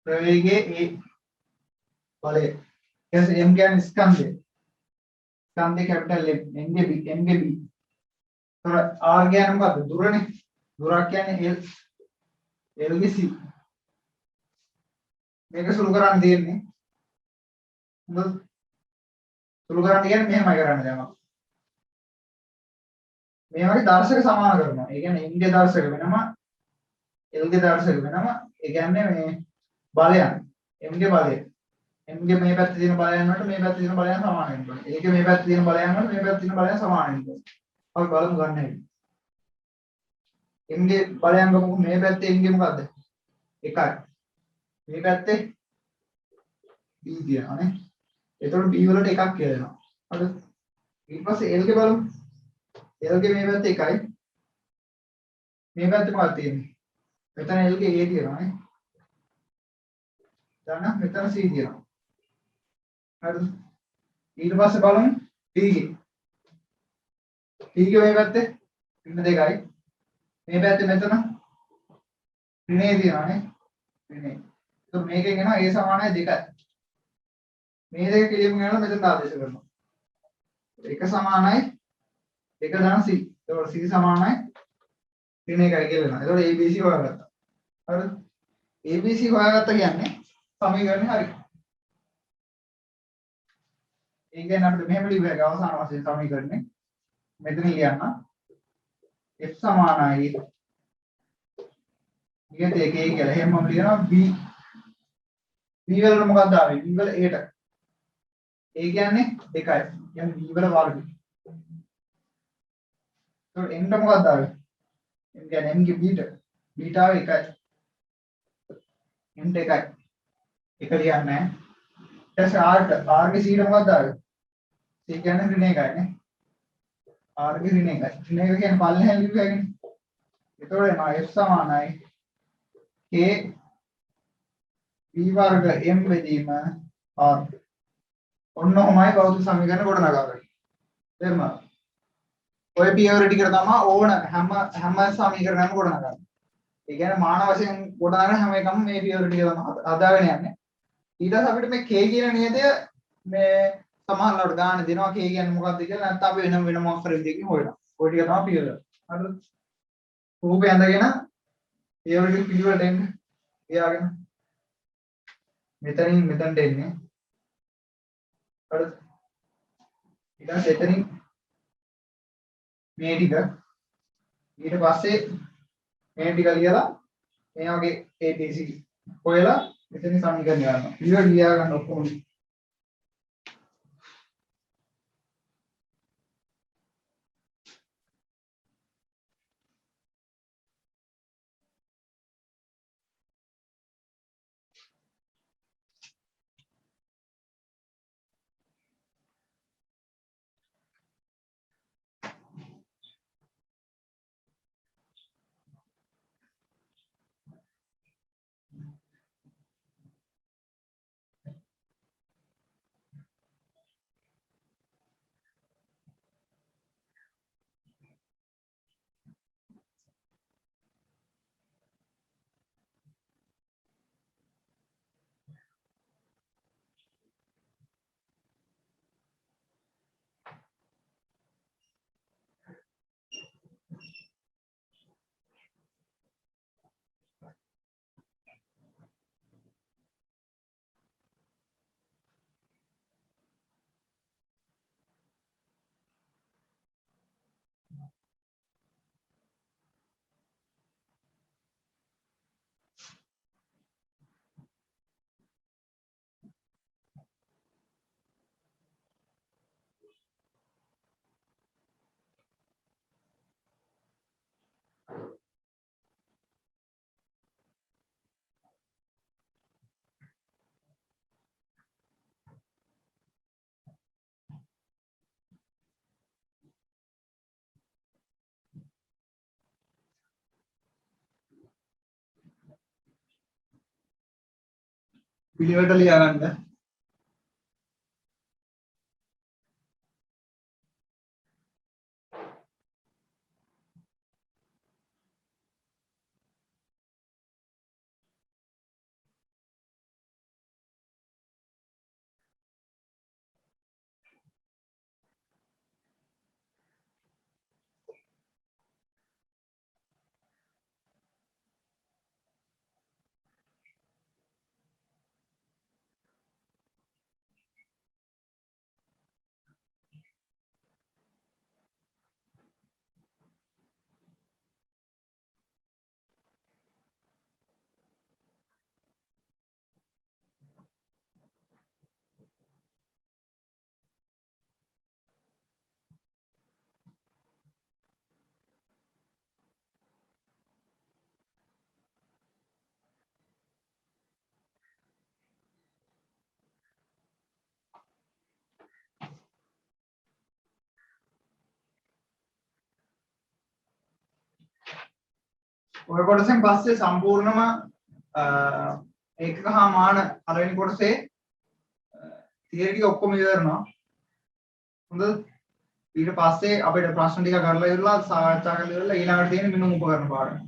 ප්‍රවේගයේ a බලය. එතකොට m කියන්නේ ස්කන්ධය. ස්කන්ධේ කැපිටල් M ගේ B M ගේ B. ඒතර R කියන්නේ මොකද්ද? දුරනේ. දුරක් කියන්නේ L ගේ C. මේක සුළු කරන්න තියෙන්නේ. හොඳද? සුළු කරන්න කියන්නේ මෙහෙමයි කරන්න දැන් මම. මේ වගේ දර්ශක සමාන කරනවා. ඒ කියන්නේ M ගේ දර්ශක වෙනම L ගේ දර්ශක වෙනම. ඒ කියන්නේ මේ බලයන් M ගේ බලය. M ගේ මේ පැත්තේ තියෙන බලයන් වලට මේ පැත්තේ තියෙන බලයන් සමාන වෙන්න ඕනේ. ඒකේ මේ පැත්තේ තියෙන බලයන් වලට මේ පැත්තේ තියෙන බලයන් සමාන වෙන්න ඕනේ. අපි බලමු ගන්න හැටි. m ගේ බලයන් ගමු මේ පැත්තේ m ගේ මොකද්ද 1යි මේ පැත්තේ b තියනවානේ එතකොට b වලට එකක් කියලා දෙනවා හරිද ඊට පස්සේ l ගේ බලමු l ගේ මේ පැත්තේ 1යි මේ පැත්තේ මොකක්ද තියෙන්නේ මෙතන l ගේ a තියෙනවානේ දැන් මෙතන c තියෙනවා හරිද ඊට පස්සේ බලමු t ගේ t ගේ මේ පැත්තේ ඍණ 2යි මේ පැත්තේ මෙතන ඍණේ තියෙනවානේ ඍණේ ඒක මේකෙන් එනවා a සමානයි 2යි මේ දෙක කෙලියම ගන්නවා මෙතන ආදේශ කරනවා 1 සමානයි 2 ධන c එතකොට c සමානයි ඍණ 1යි කියලා වෙනවා එතකොට abc හොයාගත්තා හරිද abc හොයාගත්තා කියන්නේ සමීකරණේ හරි ඒ කියන්නේ අපිට මෙහෙම ලියුවා ඒක අවසාන වශයෙන් සමීකරණේ මෙතන ලියන්න f සමානයි නියත එකේ කියලා එහෙම මම ලියනවා b b වල මොකක්ද ආවේ b වල 8 a කියන්නේ 2යි කියන්නේ b වල වර්ගය එතකොට n ට මොකක්ද ආවේ n කියන්නේ n ගේ බීටා ආවේ 1යි n ට 1යි එක ලියන්නේ නැහැ ඊට පස්සේ r ගේ c ට මොකක්ද ආවේ c කියන්නේ ඍණ 1යි නේ r ගේ ඍණ 1යි ඍණ 1 කියන්නේ පල්ලෙහාන් ලියුවාගෙන එතකොට එනවා f සමානයි k b වර්ග m බෙදීම r ඔන්න ඔහොමයි භෞතික සමීකරණ ගොඩනගා ගන්න. තේරුණාද? ඔය පියවර ටික තමයි ඕන හැම සමීකරණයක්ම ගොඩනගන්නේ. ඒ කියන්නේ මාන වශයෙන් ගොඩනගන හැම එකම මේ පියවර ටික තමයි හදාගෙන යන්නේ. ඊට පස්සේ අපිට මේ k කියන නියතය මේ සමහරවල්ලාට ගන්න දෙනවා k කියන්නේ මොකක්ද කියලා නැත්නම් අපි වෙන මොකක් හරි විදිහකින් හොයනවා. ඔය ටික තමයි පියවර. හරිද? රූපය ඇඳගෙන පියවර ටික පිළිවෙලට එන්න. තියාගෙන මෙතනින් මෙතනට එන්නේ. හරිද? ඊට පස්සේ එතනින් මේ ටික ඊට පස්සේ මේ ටික ලියලා මේ වගේ ABC හොයලා මෙතන සමීකරණ ගන්නවා. ඊළඟ ලියා ගන්න ඔක්කොම පිළිවෙලට ලියා ගන්න. ඔය කොටසෙන් පස්සේ සම්පූර්ණම ඒකක හා මාන පළවෙනි කොටසේ තියරි ටික ඔක්කොම ඉවරනවා. හොඳද? ඊට පස්සේ අපිට ප්‍රශ්න ටික කරලා ඉවරලා සාකච්ඡා කරලා ඉවරලා ඊළඟට තියෙන මිනුම් උපකරණ පාඩම.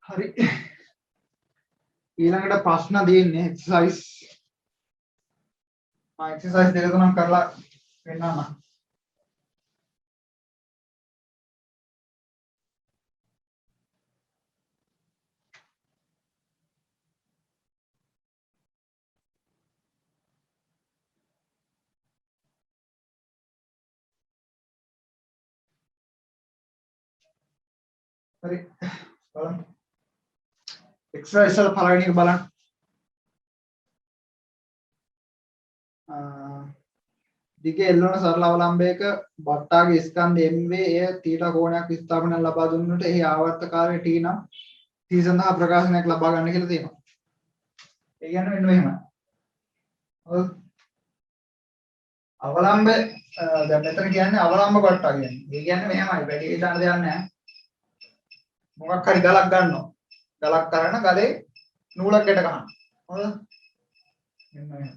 හරි. ඊළඟට ප්‍රශ්න දෙන්නේ එක්සර්සයිස්. එක්සර්සයිස් දෙක තුනක් කරලා වෙන්නන්න. හරි. බලන්න. එක්සර්සයිස් වල පළවෙනි එක බලන්න. දිගේ එල්ලවන සරල අවලම්බයක බට්ටාගේ ස්කන්ධ mv එය තීටා කෝණයක් විස්ථාපනයක් ලබා දුන්නට එහි ආවර්ත කාලය t නම් t සඳහා ප්‍රකාශනයක් ලබා ගන්න කියලා තියෙනවා. ඒ කියන්නේ මෙන්න මෙහෙමයි. හොඳ අවලම්බ දැන් මෙතන කියන්නේ අවලම්බ බට්ටා කියන්නේ. ඒ කියන්නේ මෙහෙමයි. වැඩි දාන්න දෙයක් නැහැ. මොකක් හරි ගලක් ගන්නවා. ගලක් කරන ගලේ නූලක් ගැට ගන්නවා. හොඳද? මෙන්න මෙහෙම.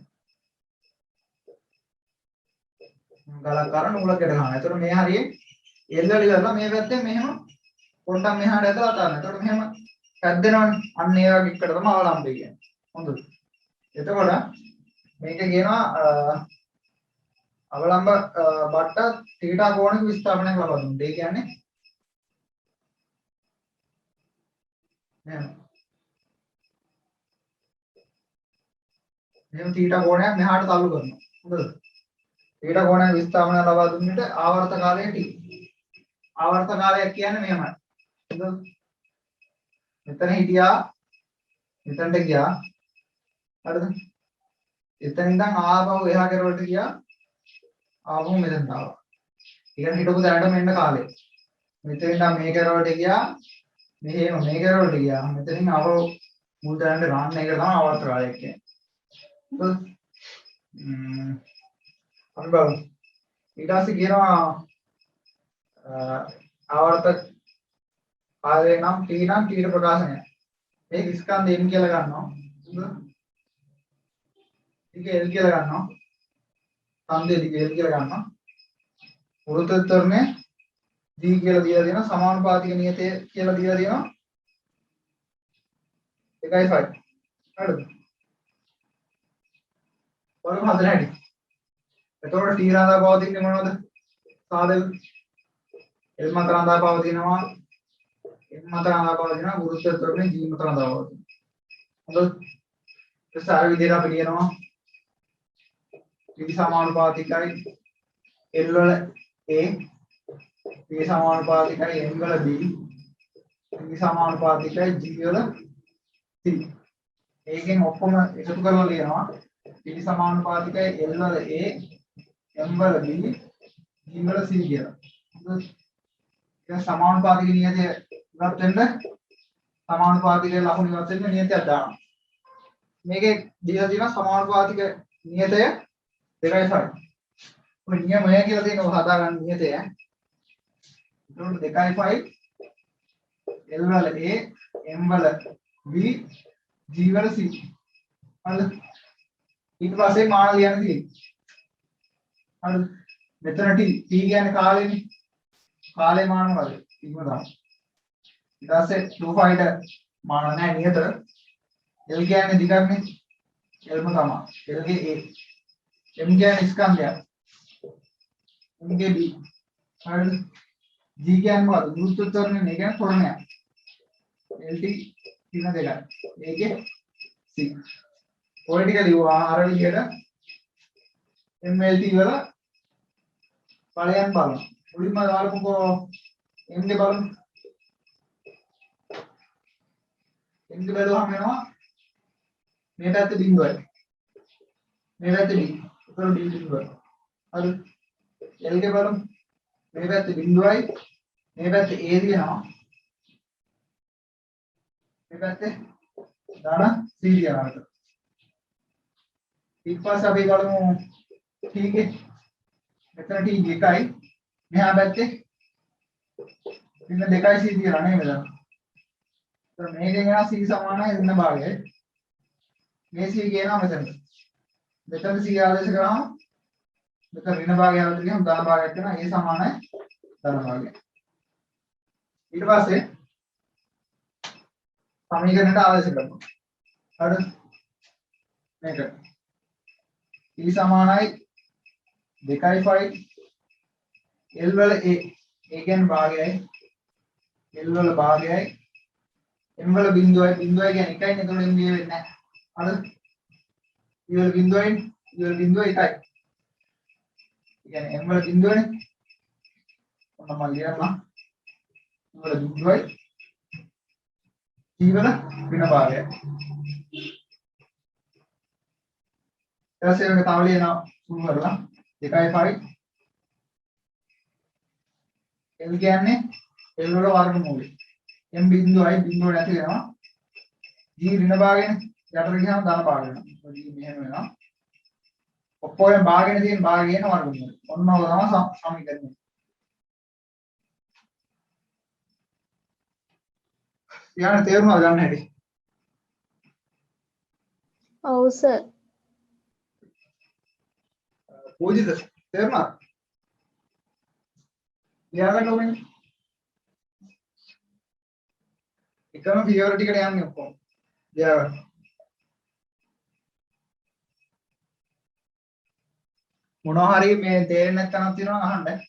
ගලක් කරන නූලක් ගැට ගන්නවා. එතකොට මේ හරියේ එල්ලලා ඉවරලා මේ පැත්තෙන් මෙහෙම පොඩ්ඩක් මෙහාට ඇදලා ගන්න. එතකොට මෙහෙම පැද්දෙනවනේ. අන්න ඒ වගේ එකට තමයි අවලම්බය කියන්නේ. හොඳද? එතකොට මේක කියනවා අවලම්බ බට්ට තීටා කෝණයක විස්ථාපනයක් ලබා දුන්නා. ඒ කියන්නේ මෙහෙම තීටා කෝණයක් මෙහාට තල්ලු කරනවා. හොඳද? තීටා කෝණයක් විස්ථාපනයක් ලබා දුන්නට ආවර්ත කාලය t. ආවර්ත කාලයක් කියන්නේ මෙහෙමයි. හොඳද? මෙතන හිටියා මෙතනට ගියා. හරිද? එතන ඉඳන් ආපහු එහා කෙරවලට ගියා. ආපහු මෙතනට ආවා. ඊගෙන හිටපු දැනට මෙන්න කාලය. මෙතන ඉඳන් මේ කෙරවලට ගියා. මෙහෙම මේ කෙරවලට ගියා. මෙතනින් ආපහු මුල් දැනට ගන්න එක තමයි ආවර්ත කාලය කියන්නේ. හොඳද? අපි බලමු. ඊට පස්සේ කියනවා ආවර්ත කාලය නම් t නම් t ට ප්‍රකාශනය. මේක ස්කන්ධ m කියලා ගන්නවා. හොඳද? ටික l කියලා ගන්නවා. ඡන්දය ටික l කියලා ගන්නවා. වෘත්ත ත්වරණය g කියලා දීලා තියෙනවා සමානුපාතික නියතය කියලා දීලා තියෙනවා 1.5 හරිද බලමු හදන හැටි එතකොට t රඳා පවතින්නේ මොනවද සාධක l මත රඳා පවතිනවා m මත රඳා පවතිනවා ගුරුත්ව ත්වරණය g මත රඳා පවතිනවා හොඳද ඊට අර විදිහට අපි ලියනවා t සමානුපාතිකයි l වල a p සමානුපාතිකයි m වල b p සමානුපාතිකයි g වල c ඒකෙන් ඔක්කොම එකතු කරලා ලියනවා p සමානුපාතිකයි l වල a m වල b g වල c කියලා. හොඳද? දැන් සමානුපාතික නියතය ඉවත් වෙන්න සමානුපාතික ලකුණු ඉවත් වෙන්න නියතයක් දානවා. මේකේ දීලා තියෙනවා සමානුපාතික නියතය 2.5. ඔය නියමය කියලා තියෙන ඔය හදාගන්න නියතය. ඒකට 2.5 L වල A M වල B G වල C. හරිද? ඊට පස්සේ මාන ලියන්න තියෙන්නේ. හරිද? මෙතන T කියන්නේ කාලෙනේ. කාලේ මාන වල ඉක්ම තමයි. ඊට පස්සේ 2.5ට මාන නැහැ නියත. L කියන්නේ දිගක්නේ. L ම තමයි. L ගේ A. M කියන්නේ ස්කන්ධයක්. M ගේ B. හරිද? G කියන්නේ මොකද්ද? ගුරුත්ව ත්වරණය නේ කියන්නේ ත්වරණයක්. LT 32යි. ඒකේ C. ඔය ටික ලියුවා අර විදිහට MLT වල ඵලයන් බලමු. මුලින්ම දාලමුකෝ M ගේ බලමු. M ගේ බැලුවම වෙනවා මේ පැත්තේ බිඳුවයි. මේ පැත්තේ B. උතර B බිඳුවයි. හරි. L ගේ බලමු. මේ පැත්තේ බිඳුවයි. මේ පැත්තේ A දිනනවා. මේ පැත්තේ දාන C දිනනවා. ඊට පස්සේ අපි බලමු T ගේ මෙතන T එකයි මෙහා පැත්තේ ඉන්න 2යි C දිනනවා නේද? ඒතර මේකෙන් එනවා C සමානයි ඉන්න භාගයයි. මේ C කියනවා මෙතන. මෙතන C ආදේශ කරාම මෙතන ඍණ භාගය ආදේශ කරාම ධන භාගයක් වෙනවා. ඒ සමානයි ධන භාගය. ඊට පස්සේ සමීකරණයට ආදේශ කරනවා. හරිද? මේක T සමානයි 2.5 L වල A කියන්නේ භාගයයි L වල භාගයයි M වල බිඳුවයි කියන්නේ එකයි නේ. එතකොට M වෙන්නේ නැහැ. හරිද? E වල බිඳුවයි E වල බිඳුව එකයි. කියන්නේ M වල බිඳුවනේ. ඔන්න මම ලියනවා. M වල බිඳුවයි E වල ඍණ භාගයයි. ඊට පස්සේ මේක තව ලියනවා සුළු කරලා 2.5 L කියන්නේ L වල වර්ගමූලය. M බිඳුවයි බිඳුව නැති වෙනවා. G ඍණ භාගයනේ. යටට ගියාම ධන භාගය වෙනවා. G මෙහෙම වෙනවා. ඔක්කොම භාගයනේ තියෙන භාගයන වර්ගමූලය. ඔන්න ඔය තමයි සමීකරණය. යාන තේරුණාද ගන්න හැටි? ඔව් සර්. පූජිත තේරුණාද? ලියාගන්න ඕනේ. එකම පියවර ටිකට යන්නේ ඔක්කොම. ලියාගන්න. මොනවා හරි මේ තේරෙන්නේ නැත්නම් තියෙනවා අහන්න.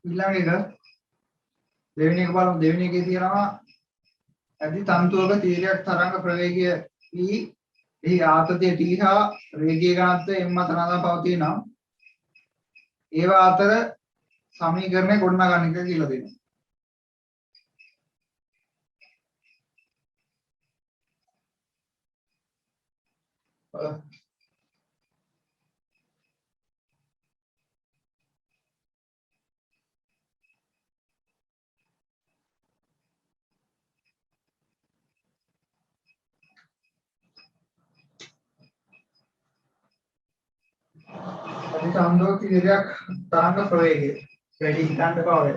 ඊළඟ එක දෙවෙනි එක බලමු. දෙවෙනි එකේ තියෙනවා ඇති තන්තුවක තීරයක් තරංග ප්‍රවේගය E එහි ආතතිය T හා රේඛීය ඝනත්වය m මත නඳා පවතිනවා. ඒවා අතර සමීකරණය ගොඩනගන්න එක කියලා දෙනවා. ඇති තන්තුවක තීරයක් තරංග ප්‍රවේගය වැඩි හිතන්න බෑ.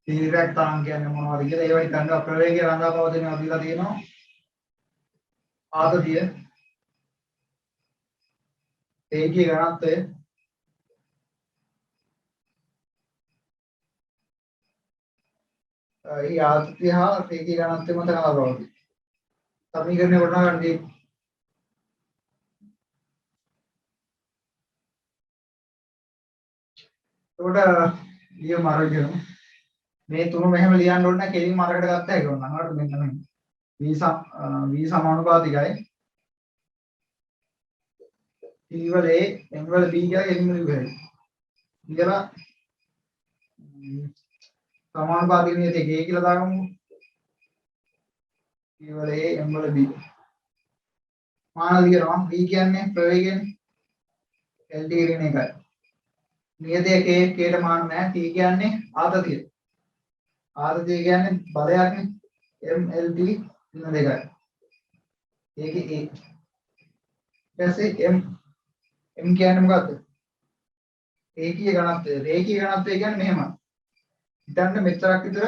තීරයක් තරංග කියන්නේ මොනවද කියලා ඒවා හිතන්න ප්‍රවේගය රඳා පවතිනවා කියලා තියෙනවා. ආතතිය රේඛීය ඝනත්වය ඒ ආතතිය හා රේඛීය ඝනත්වය මත නඳා පවතී. සමීකරණය ගොඩනගන්නේ එතකොට ලියමු අරගෙන මේ තුන මෙහෙම ලියන්න ඕනේ නැහැ කෙලින්ම අරකට ගත්ත හැකි වුණා. අර මෙන්න මෙහෙම. v සමානුපාතිකයි. t වල a m වල b කියලා කෙලින්ම ලියුවා. ඉතලා සමානුපාතික නියතේ a කියලා දාගමු. t වල a m වල b. මාන ලියනවා. v කියන්නේ ප්‍රවේගයනේ. lt ඍණ එකයි. නියතයේ k ට මාන නැහැ. t කියන්නේ ආතතිය. ආතතිය කියන්නේ බලයක්නේ. mlt ඍණ දෙකයි. ඒකේ a. ඊට පස්සේ m කියන්නේ මොකද්ද? රේඛීය ඝනත්වය. රේඛීය ඝනත්වය කියන්නේ මෙහෙමයි. හිතන්න මෙච්චරක් විතර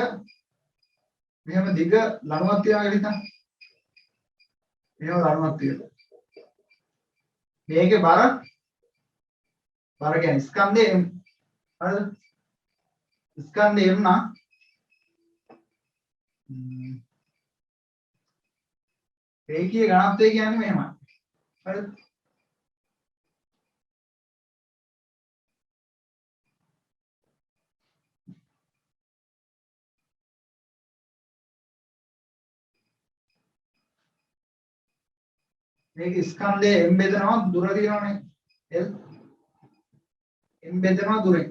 මෙහෙම දිග ලණුවක් තියාගෙන හිතන්න. මෙහෙම ලණුවක් තියලා. මේකේ බර කියන්නේ ස්කන්ධය m. හරිද? ස්කන්ධය m නම් රේඛීය ඝනත්වය කියන්නේ මෙහෙමයි. හරිද? මේක ස්කන්ධයේ m බෙදනවා දුර තියෙනවනේ. l m බෙදනවා දුරෙන්.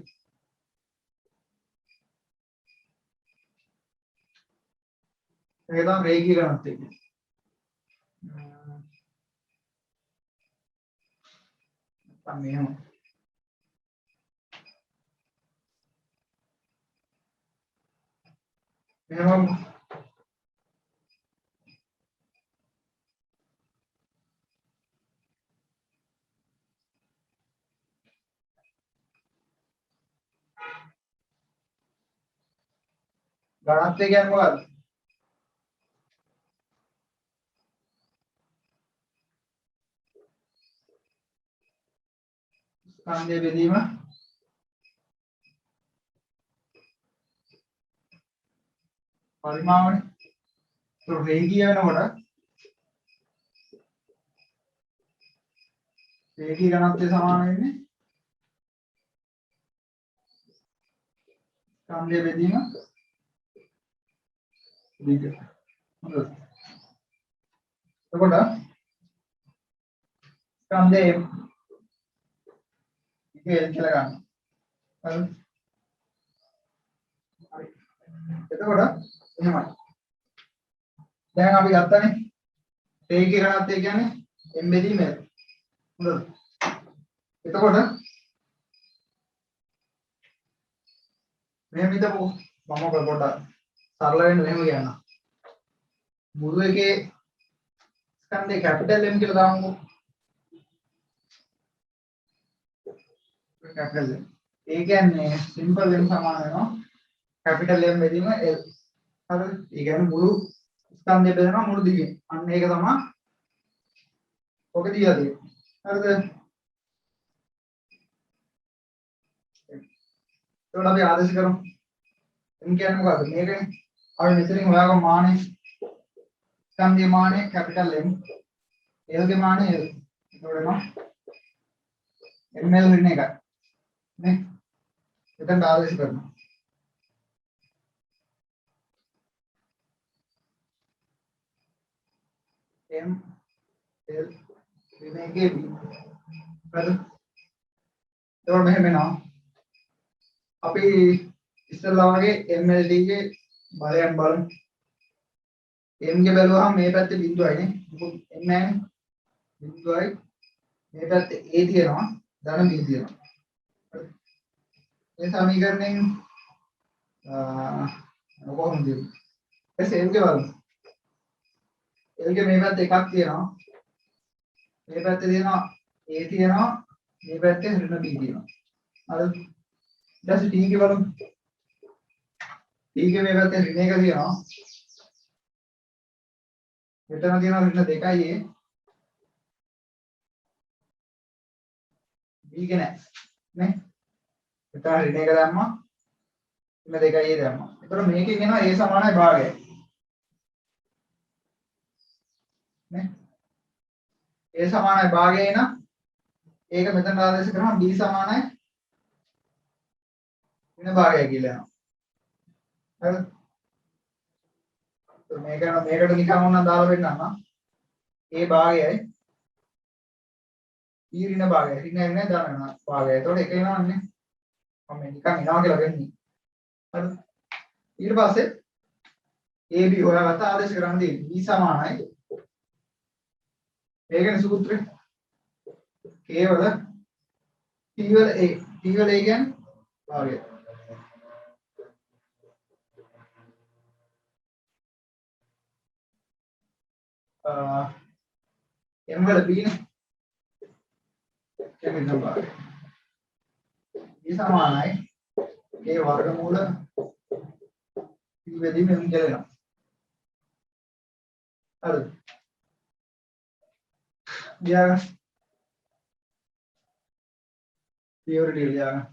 ඒක තමයි රේඛීය ඝනත්වය කියන්නේ. මෙහෙම මෙහෙම ඝනත්වය කියන්නේ මොකක්ද? ස්කන්ධය බෙදීම පරිමාවනේ. ඒක රේඛීය වෙනකොට රේඛීය ඝනත්වය සමාන වෙන්නේ ස්කන්ධය බෙදීම දිග. හොඳයි. එතකොට ස්කන්ධය m ඉතින් l කියලා ගන්න. හරි. එතකොට එහෙමයි. දැන් අපි ගත්තනේ රේඛීය ඝනත්වය කියන්නේ m බෙදීම l. හොඳද? එතකොට මෙහෙම හිතමු මම පොඩ්ඩක් සරල වෙන්න මෙහෙම කියන්න. මුළු එකේ ස්කන්ධේ කැපිටල් M කියලා දාමු. Capital M. ඒ කියන්නේ සිම්පල් M සමාන වෙනවා කැපිටල් M බෙදීම L. හරිද? ඒ කියන්නේ මුළු ස්කන්ධය බෙදනවා මුළු දිගෙන්. අන්න ඒක තමයි ඔක දීලා තියෙන්නේ. හරිද? එතකොට අපි ආදේශ කරමු. M කියන්නේ මොකද්ද? මේකනේ. අපි මෙතනින් හොයාගමු මානෙ. ස්කන්ධයේ මානෙ කැපිටල් M. L ගේ මානෙ L. එතකොට එනවා ml ඍණ එකයි. නේ? එතෙන් ආදේශ කරනවා. m l ऋण 1 b හරිද එතකොට මෙහෙම එනවා අපි ඉස්සෙල්ලා වගේ mld ගේ බලයන් බලමු m ගේ බැලුවහම මේ පැත්තේ බිඳුවයි නේ මොකද m නැහැ බිඳුවයි මේ පැත්තේ a තියෙනවා ධන b තියෙනවා මේ සමීකරණයෙන් කොහොමද එසේ m ගේ බලමු l ගේ මේ පැත්තේ එකක් තියෙනවා මේ පැත්තේ තියෙනවා a තියෙනවා මේ පැත්තේ ඍණ b තියෙනවා හරිද ඊට පස්සේ t ගේ බලමු t ගේ මේ පැත්තේ ඍණ 1 තියෙනවා මෙතන තියෙනවා ඍණ 2යි a b ගේ නැහැ නේ මෙතන ඍණ 1 දැම්මා ඍණ 2යි a දැම්මා එතකොට මේකෙන් එනවා a සමානයි භාගයයි නේ a සමානයි භාගයයි නම් ඒක මෙතන ආදේශ කරනවා b සමානයි ඍණ භාගයයි කියලා යනවා හරිද මේකට නිකන් ඕනනම් දාලා වෙන්නම් a භාගයයි e ඍණ භාගයයි ඍණ නේ දානවා භාගයයි එතකොට එක එනවන්නේ මම නිකන් එනවා කියලා වෙන්නේ හරිද ඊට පස්සේ ab හොයාගත්ත ආදේශ කරන්න දෙන්නේ b සමානයි මේකනේ සූත්‍රය කේවල t වල a කියන්නේ භාගය m වල b නේ m ඍණ භාගය b සමානයි a වර්ගමූල p වෙදී මෙම් කියලා හරිද ගියා theory ලියා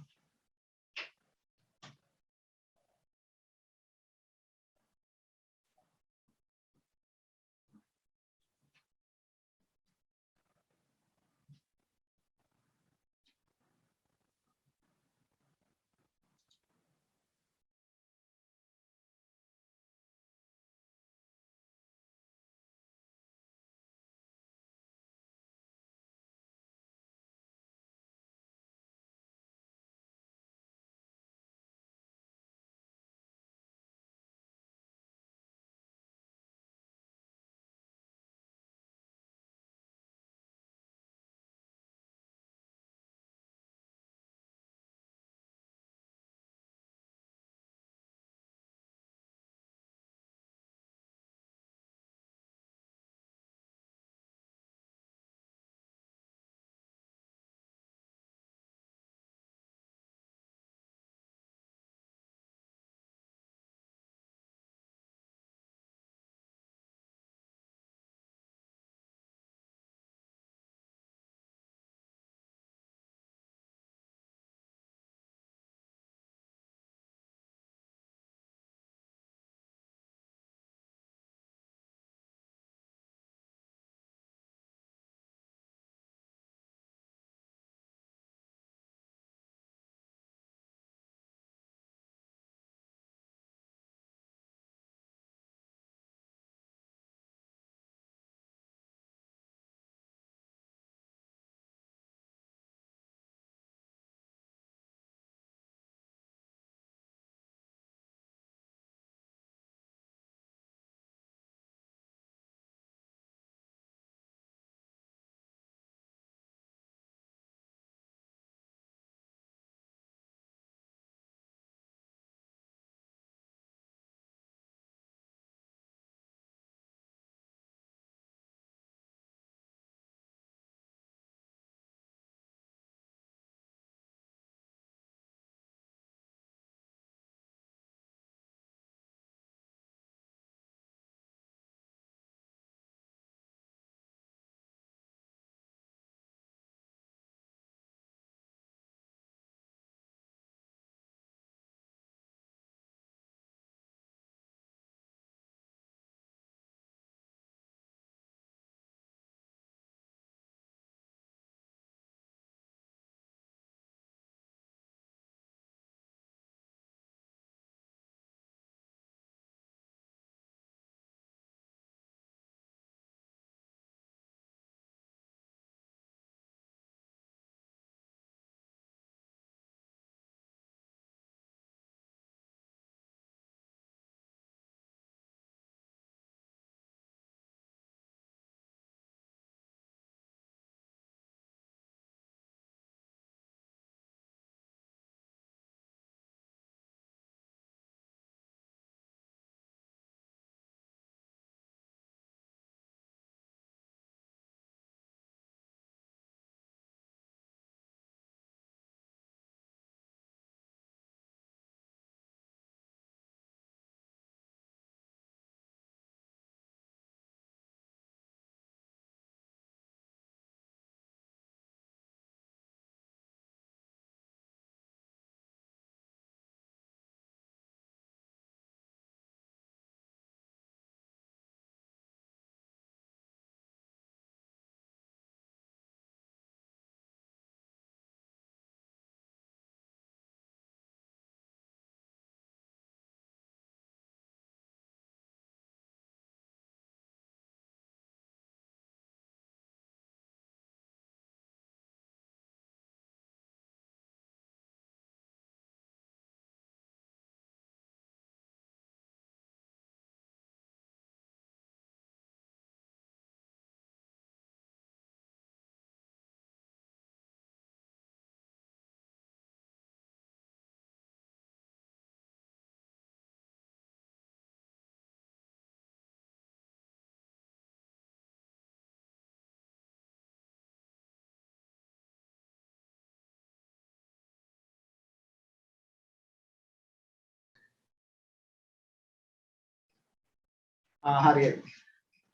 හරියට.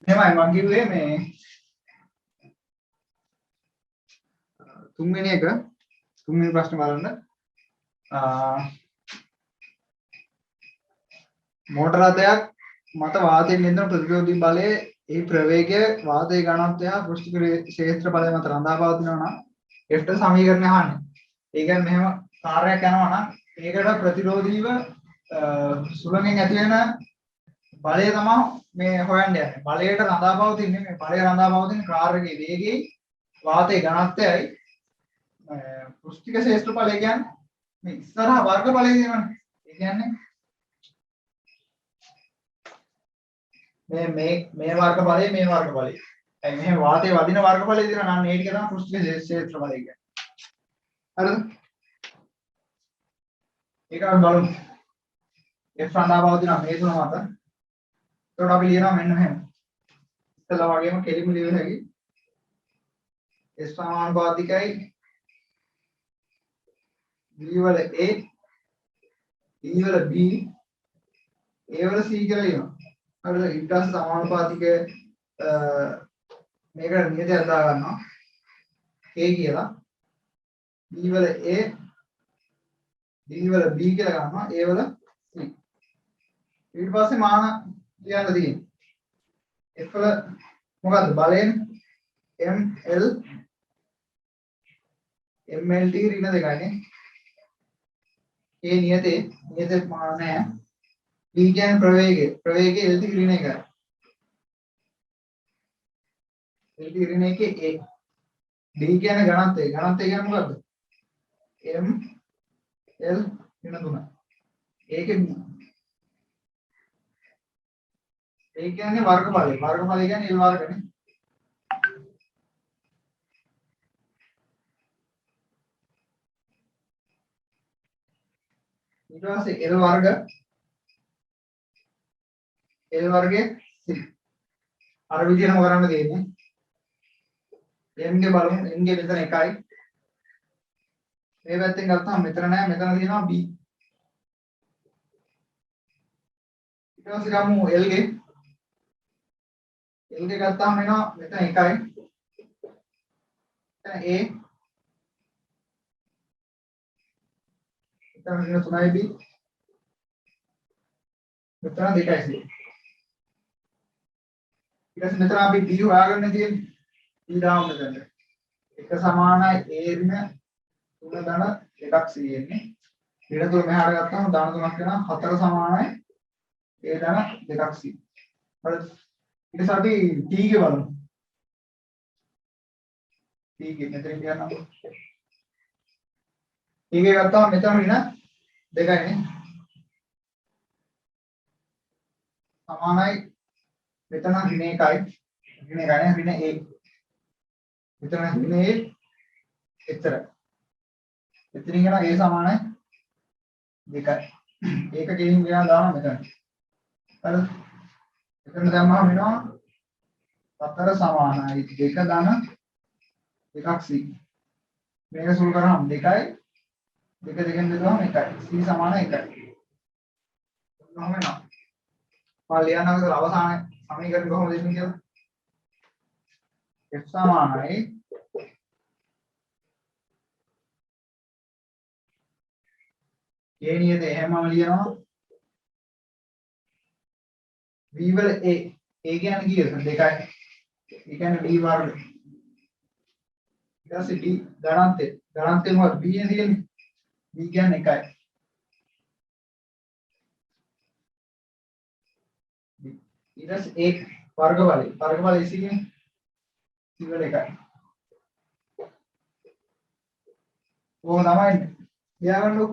මෙහෙමයි මං කිව්වේ මේ තුන්වෙනි ප්‍රශ්නේ බලන්න. මෝටර රථයක් මත වාතයෙන් නියන්ත්‍රණ ප්‍රතිරෝධී බලයේ එහි ප්‍රවේගය වාතයේ ඝනත්වය හා පෘෂ්ඨික ක්ෂේත්‍රඵලය මත රඳා පවතිනවා නම් F සමීකරණය අහන්නේ. ඒ කියන්නේ මෙහෙම කාර්යයක් යනවා නම් ඒකට ප්‍රතිරෝධීව සුළඟෙන් ඇති වෙන බලය තමයි මේ හොයන්න යන්නේ. බලයට රඳා පවතින්නේ මේ බලය රඳා පවතින කාර්යයේ වේගයයි වාතයේ ඝනත්වයයි පෘෂ්ඨික ක්ෂේත්‍රඵලය කියන්නේ මේ ඉස්සරහා වර්ග බලය දෙනවනේ. ඒ කියන්නේ මේ වර්ග බලය මේ වර්ග බලය. ඒ මෙහෙම වාතයේ වදින වර්ග බලය දෙනවා නම් ඒ ටික තමයි පෘෂ්ඨික ක්ෂේත්‍රඵලය කියන්නේ. හරිද? ඒක අපි බලමු. F රඳා පවතින මේ තුන මත. එතකොට අපි ලියනවා මෙන්න මෙහෙම. ඉතලා වගේම කෙලිම ලියුව හැකි. S සමානුපාතිකයි B වල A, D වල B, A වල C කියලා ලියනවා. හරිද? ඊට පස්සේ සමානුපාතික මේකට නියතයක් දා ගන්නවා. K කියලා. B වල A, D වල B කියලා ගන්නවා. A වල C. ඊට පස්සේ මාන ලියන්න තියෙන්නේ. F වල මොකද්ද බලයෙන් MLT ඍණ දෙකයිනේ. A නියතේ මාන නැහැ. B කියන්නේ ප්‍රවේගය LT ඍණ එකයි. LT ඍණ එකේ A. D කියන්නේ ඝනත්වය කියන්නේ මොකද්ද? M L ඍණ 3. ඒකේ ඒ කියන්නේ වර්ග බලය කියන්නේ L වර්ගනේ. ඊට පස්සේ L වර්ගයේ C. අර විදිහටම කරන්න තියෙන්නේ. M ගේ බලමු. M ගේ මෙතන 1යි. මේ පැත්තෙන් ගත්තාම මෙතන නෑ මෙතන තියෙනවා B. ඊට පස්සේ ගමු L ගේ. L ගේ ගත්තාම එනවා මෙතන 1යි. මෙතන A. මෙතන 3යි B. මෙතන 2යි C. ඊට පස්සේ මෙතන අපි B හොයාගන්න තියෙන්නේ. B දාමු මෙතන. 1 සමානයි A ඍණ 3 ධන 2ක් C එන්නේ. ඍණ 3 මෙහාට ගත්තාම ධන 3ක් වෙනවා 4 සමානයි A ධන 2ක් C. හරිද? ඊට පස්සේ අපි T ගේ බලමු. T ගේ මෙතන කියන්නම්. T ගේ ගත්තාම මෙතන ඍණ 2යිනේ. සමානයි මෙතන ඍණ 1යි. ඍණ 1යි නේ ඍණ A. මෙතන ඍණ A එච්චරයි. එතනින් යනවා A සමානයි 2යි. ඒක ගෙයින් ගියා දානවා මෙතන. හරිද? එතන දැම්මම වෙනවා 4 සමානයි 2 ධන 2ක් C. මේක සුළු කරාම 2යි 2 දෙකෙන් බෙදුවම 1යි. C සමාන 1යි. මොනවද වෙනවා? මම ලියන්නකෝ අවසාන සමීකරණ කොහොමද දෙන්නේ කියලා. F සමානයි A නියත එහෙමම ලියනවා. B වල A කියන්නේ කීයද? 2යි. ඒ කියන්නේ D වර්ග. ඊට පස්සේ D ධනාන්තය මොකක්ද? B නේ තියෙන්නේ. B කියන්නේ 1යි. ඊට පස්සේ A වර්ග බලය ඉසින්නේ C වල 1යි. ඕක තමයි ලියාගන්නකො.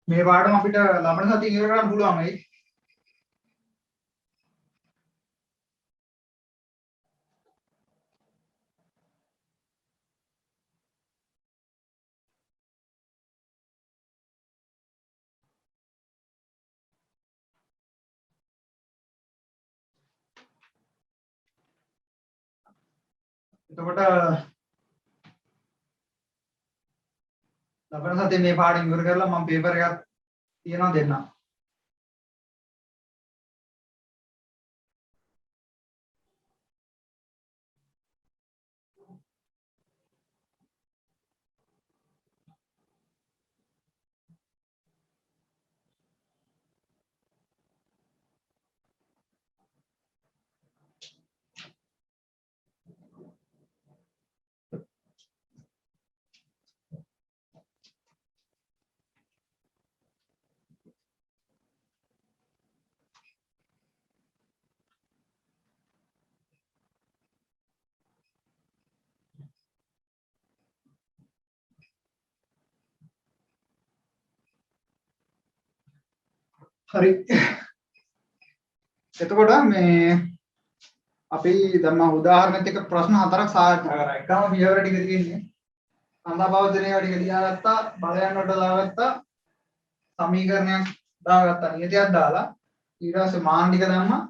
මේ පාඩම අපිට ලබන සතියේ ඉවර කරන්න පුළුවන් වෙයි. එතකොට ලබන සතියේ මේ පාඩම ඉවර කරලා මම පේපර් එකක් තියනවා දෙන්නම්. හරි. එතකොට මේ අපි දැන් මම උදාහරණයක් එක්ක ප්‍රශ්න හතරක් සාකච්ඡා කරා. එකම පියවර ටික තියෙන්නේ. සඳහාපවචනය ටික ලියාගත්තා, බලයන් වලට දාගත්තා, සමීකරණයක් දාගත්තා, නියතයක් දාලා ඊට පස්සේ මාන ටික දැම්මා.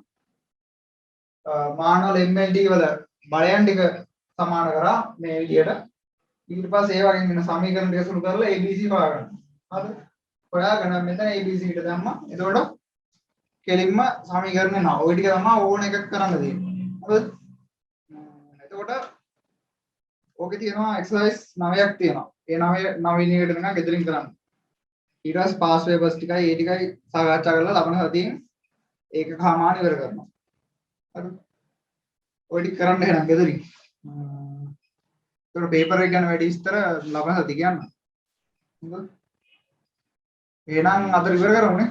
මාන වල MLT වල බලයන් ටික සමාන කරා මේ විදියට. ඊට පස්සේ ඒ වගේ වෙන සමීකරණ ටික සුළු කරලා ABC හොයාගන්න. හරිද? හොයාගෙන මෙතන ABC ට දැම්මා. එතකොට කෙලින්ම සමීකරණ නෑ. ওই ටික තමයි ඕන එකක් කරන්න දෙන්නේ. හරිද? එතකොට ඕකේ තියෙනවා එක්සර්සයිස් 9ක් තියෙනවා. ඒ 9 වෙනි එකට නිකන් ගෙදරින් කරන්න. ඊට පස්සේ පාස් පේපර්ස් ටිකයි ඒ ටිකයි සාකච්ඡා කරලා ලබන සතියෙන් ඒක කමාන ඉවර කරනවා. හරිද? ඔය ටික කරන්න එහෙනම් ගෙදරින්. ඒතකොට පේපර් එක ගැන වැඩි විස්තර ලබන සතිය කියන්න. හරිද? එහෙනම් අද ඉවර කරමුනේ.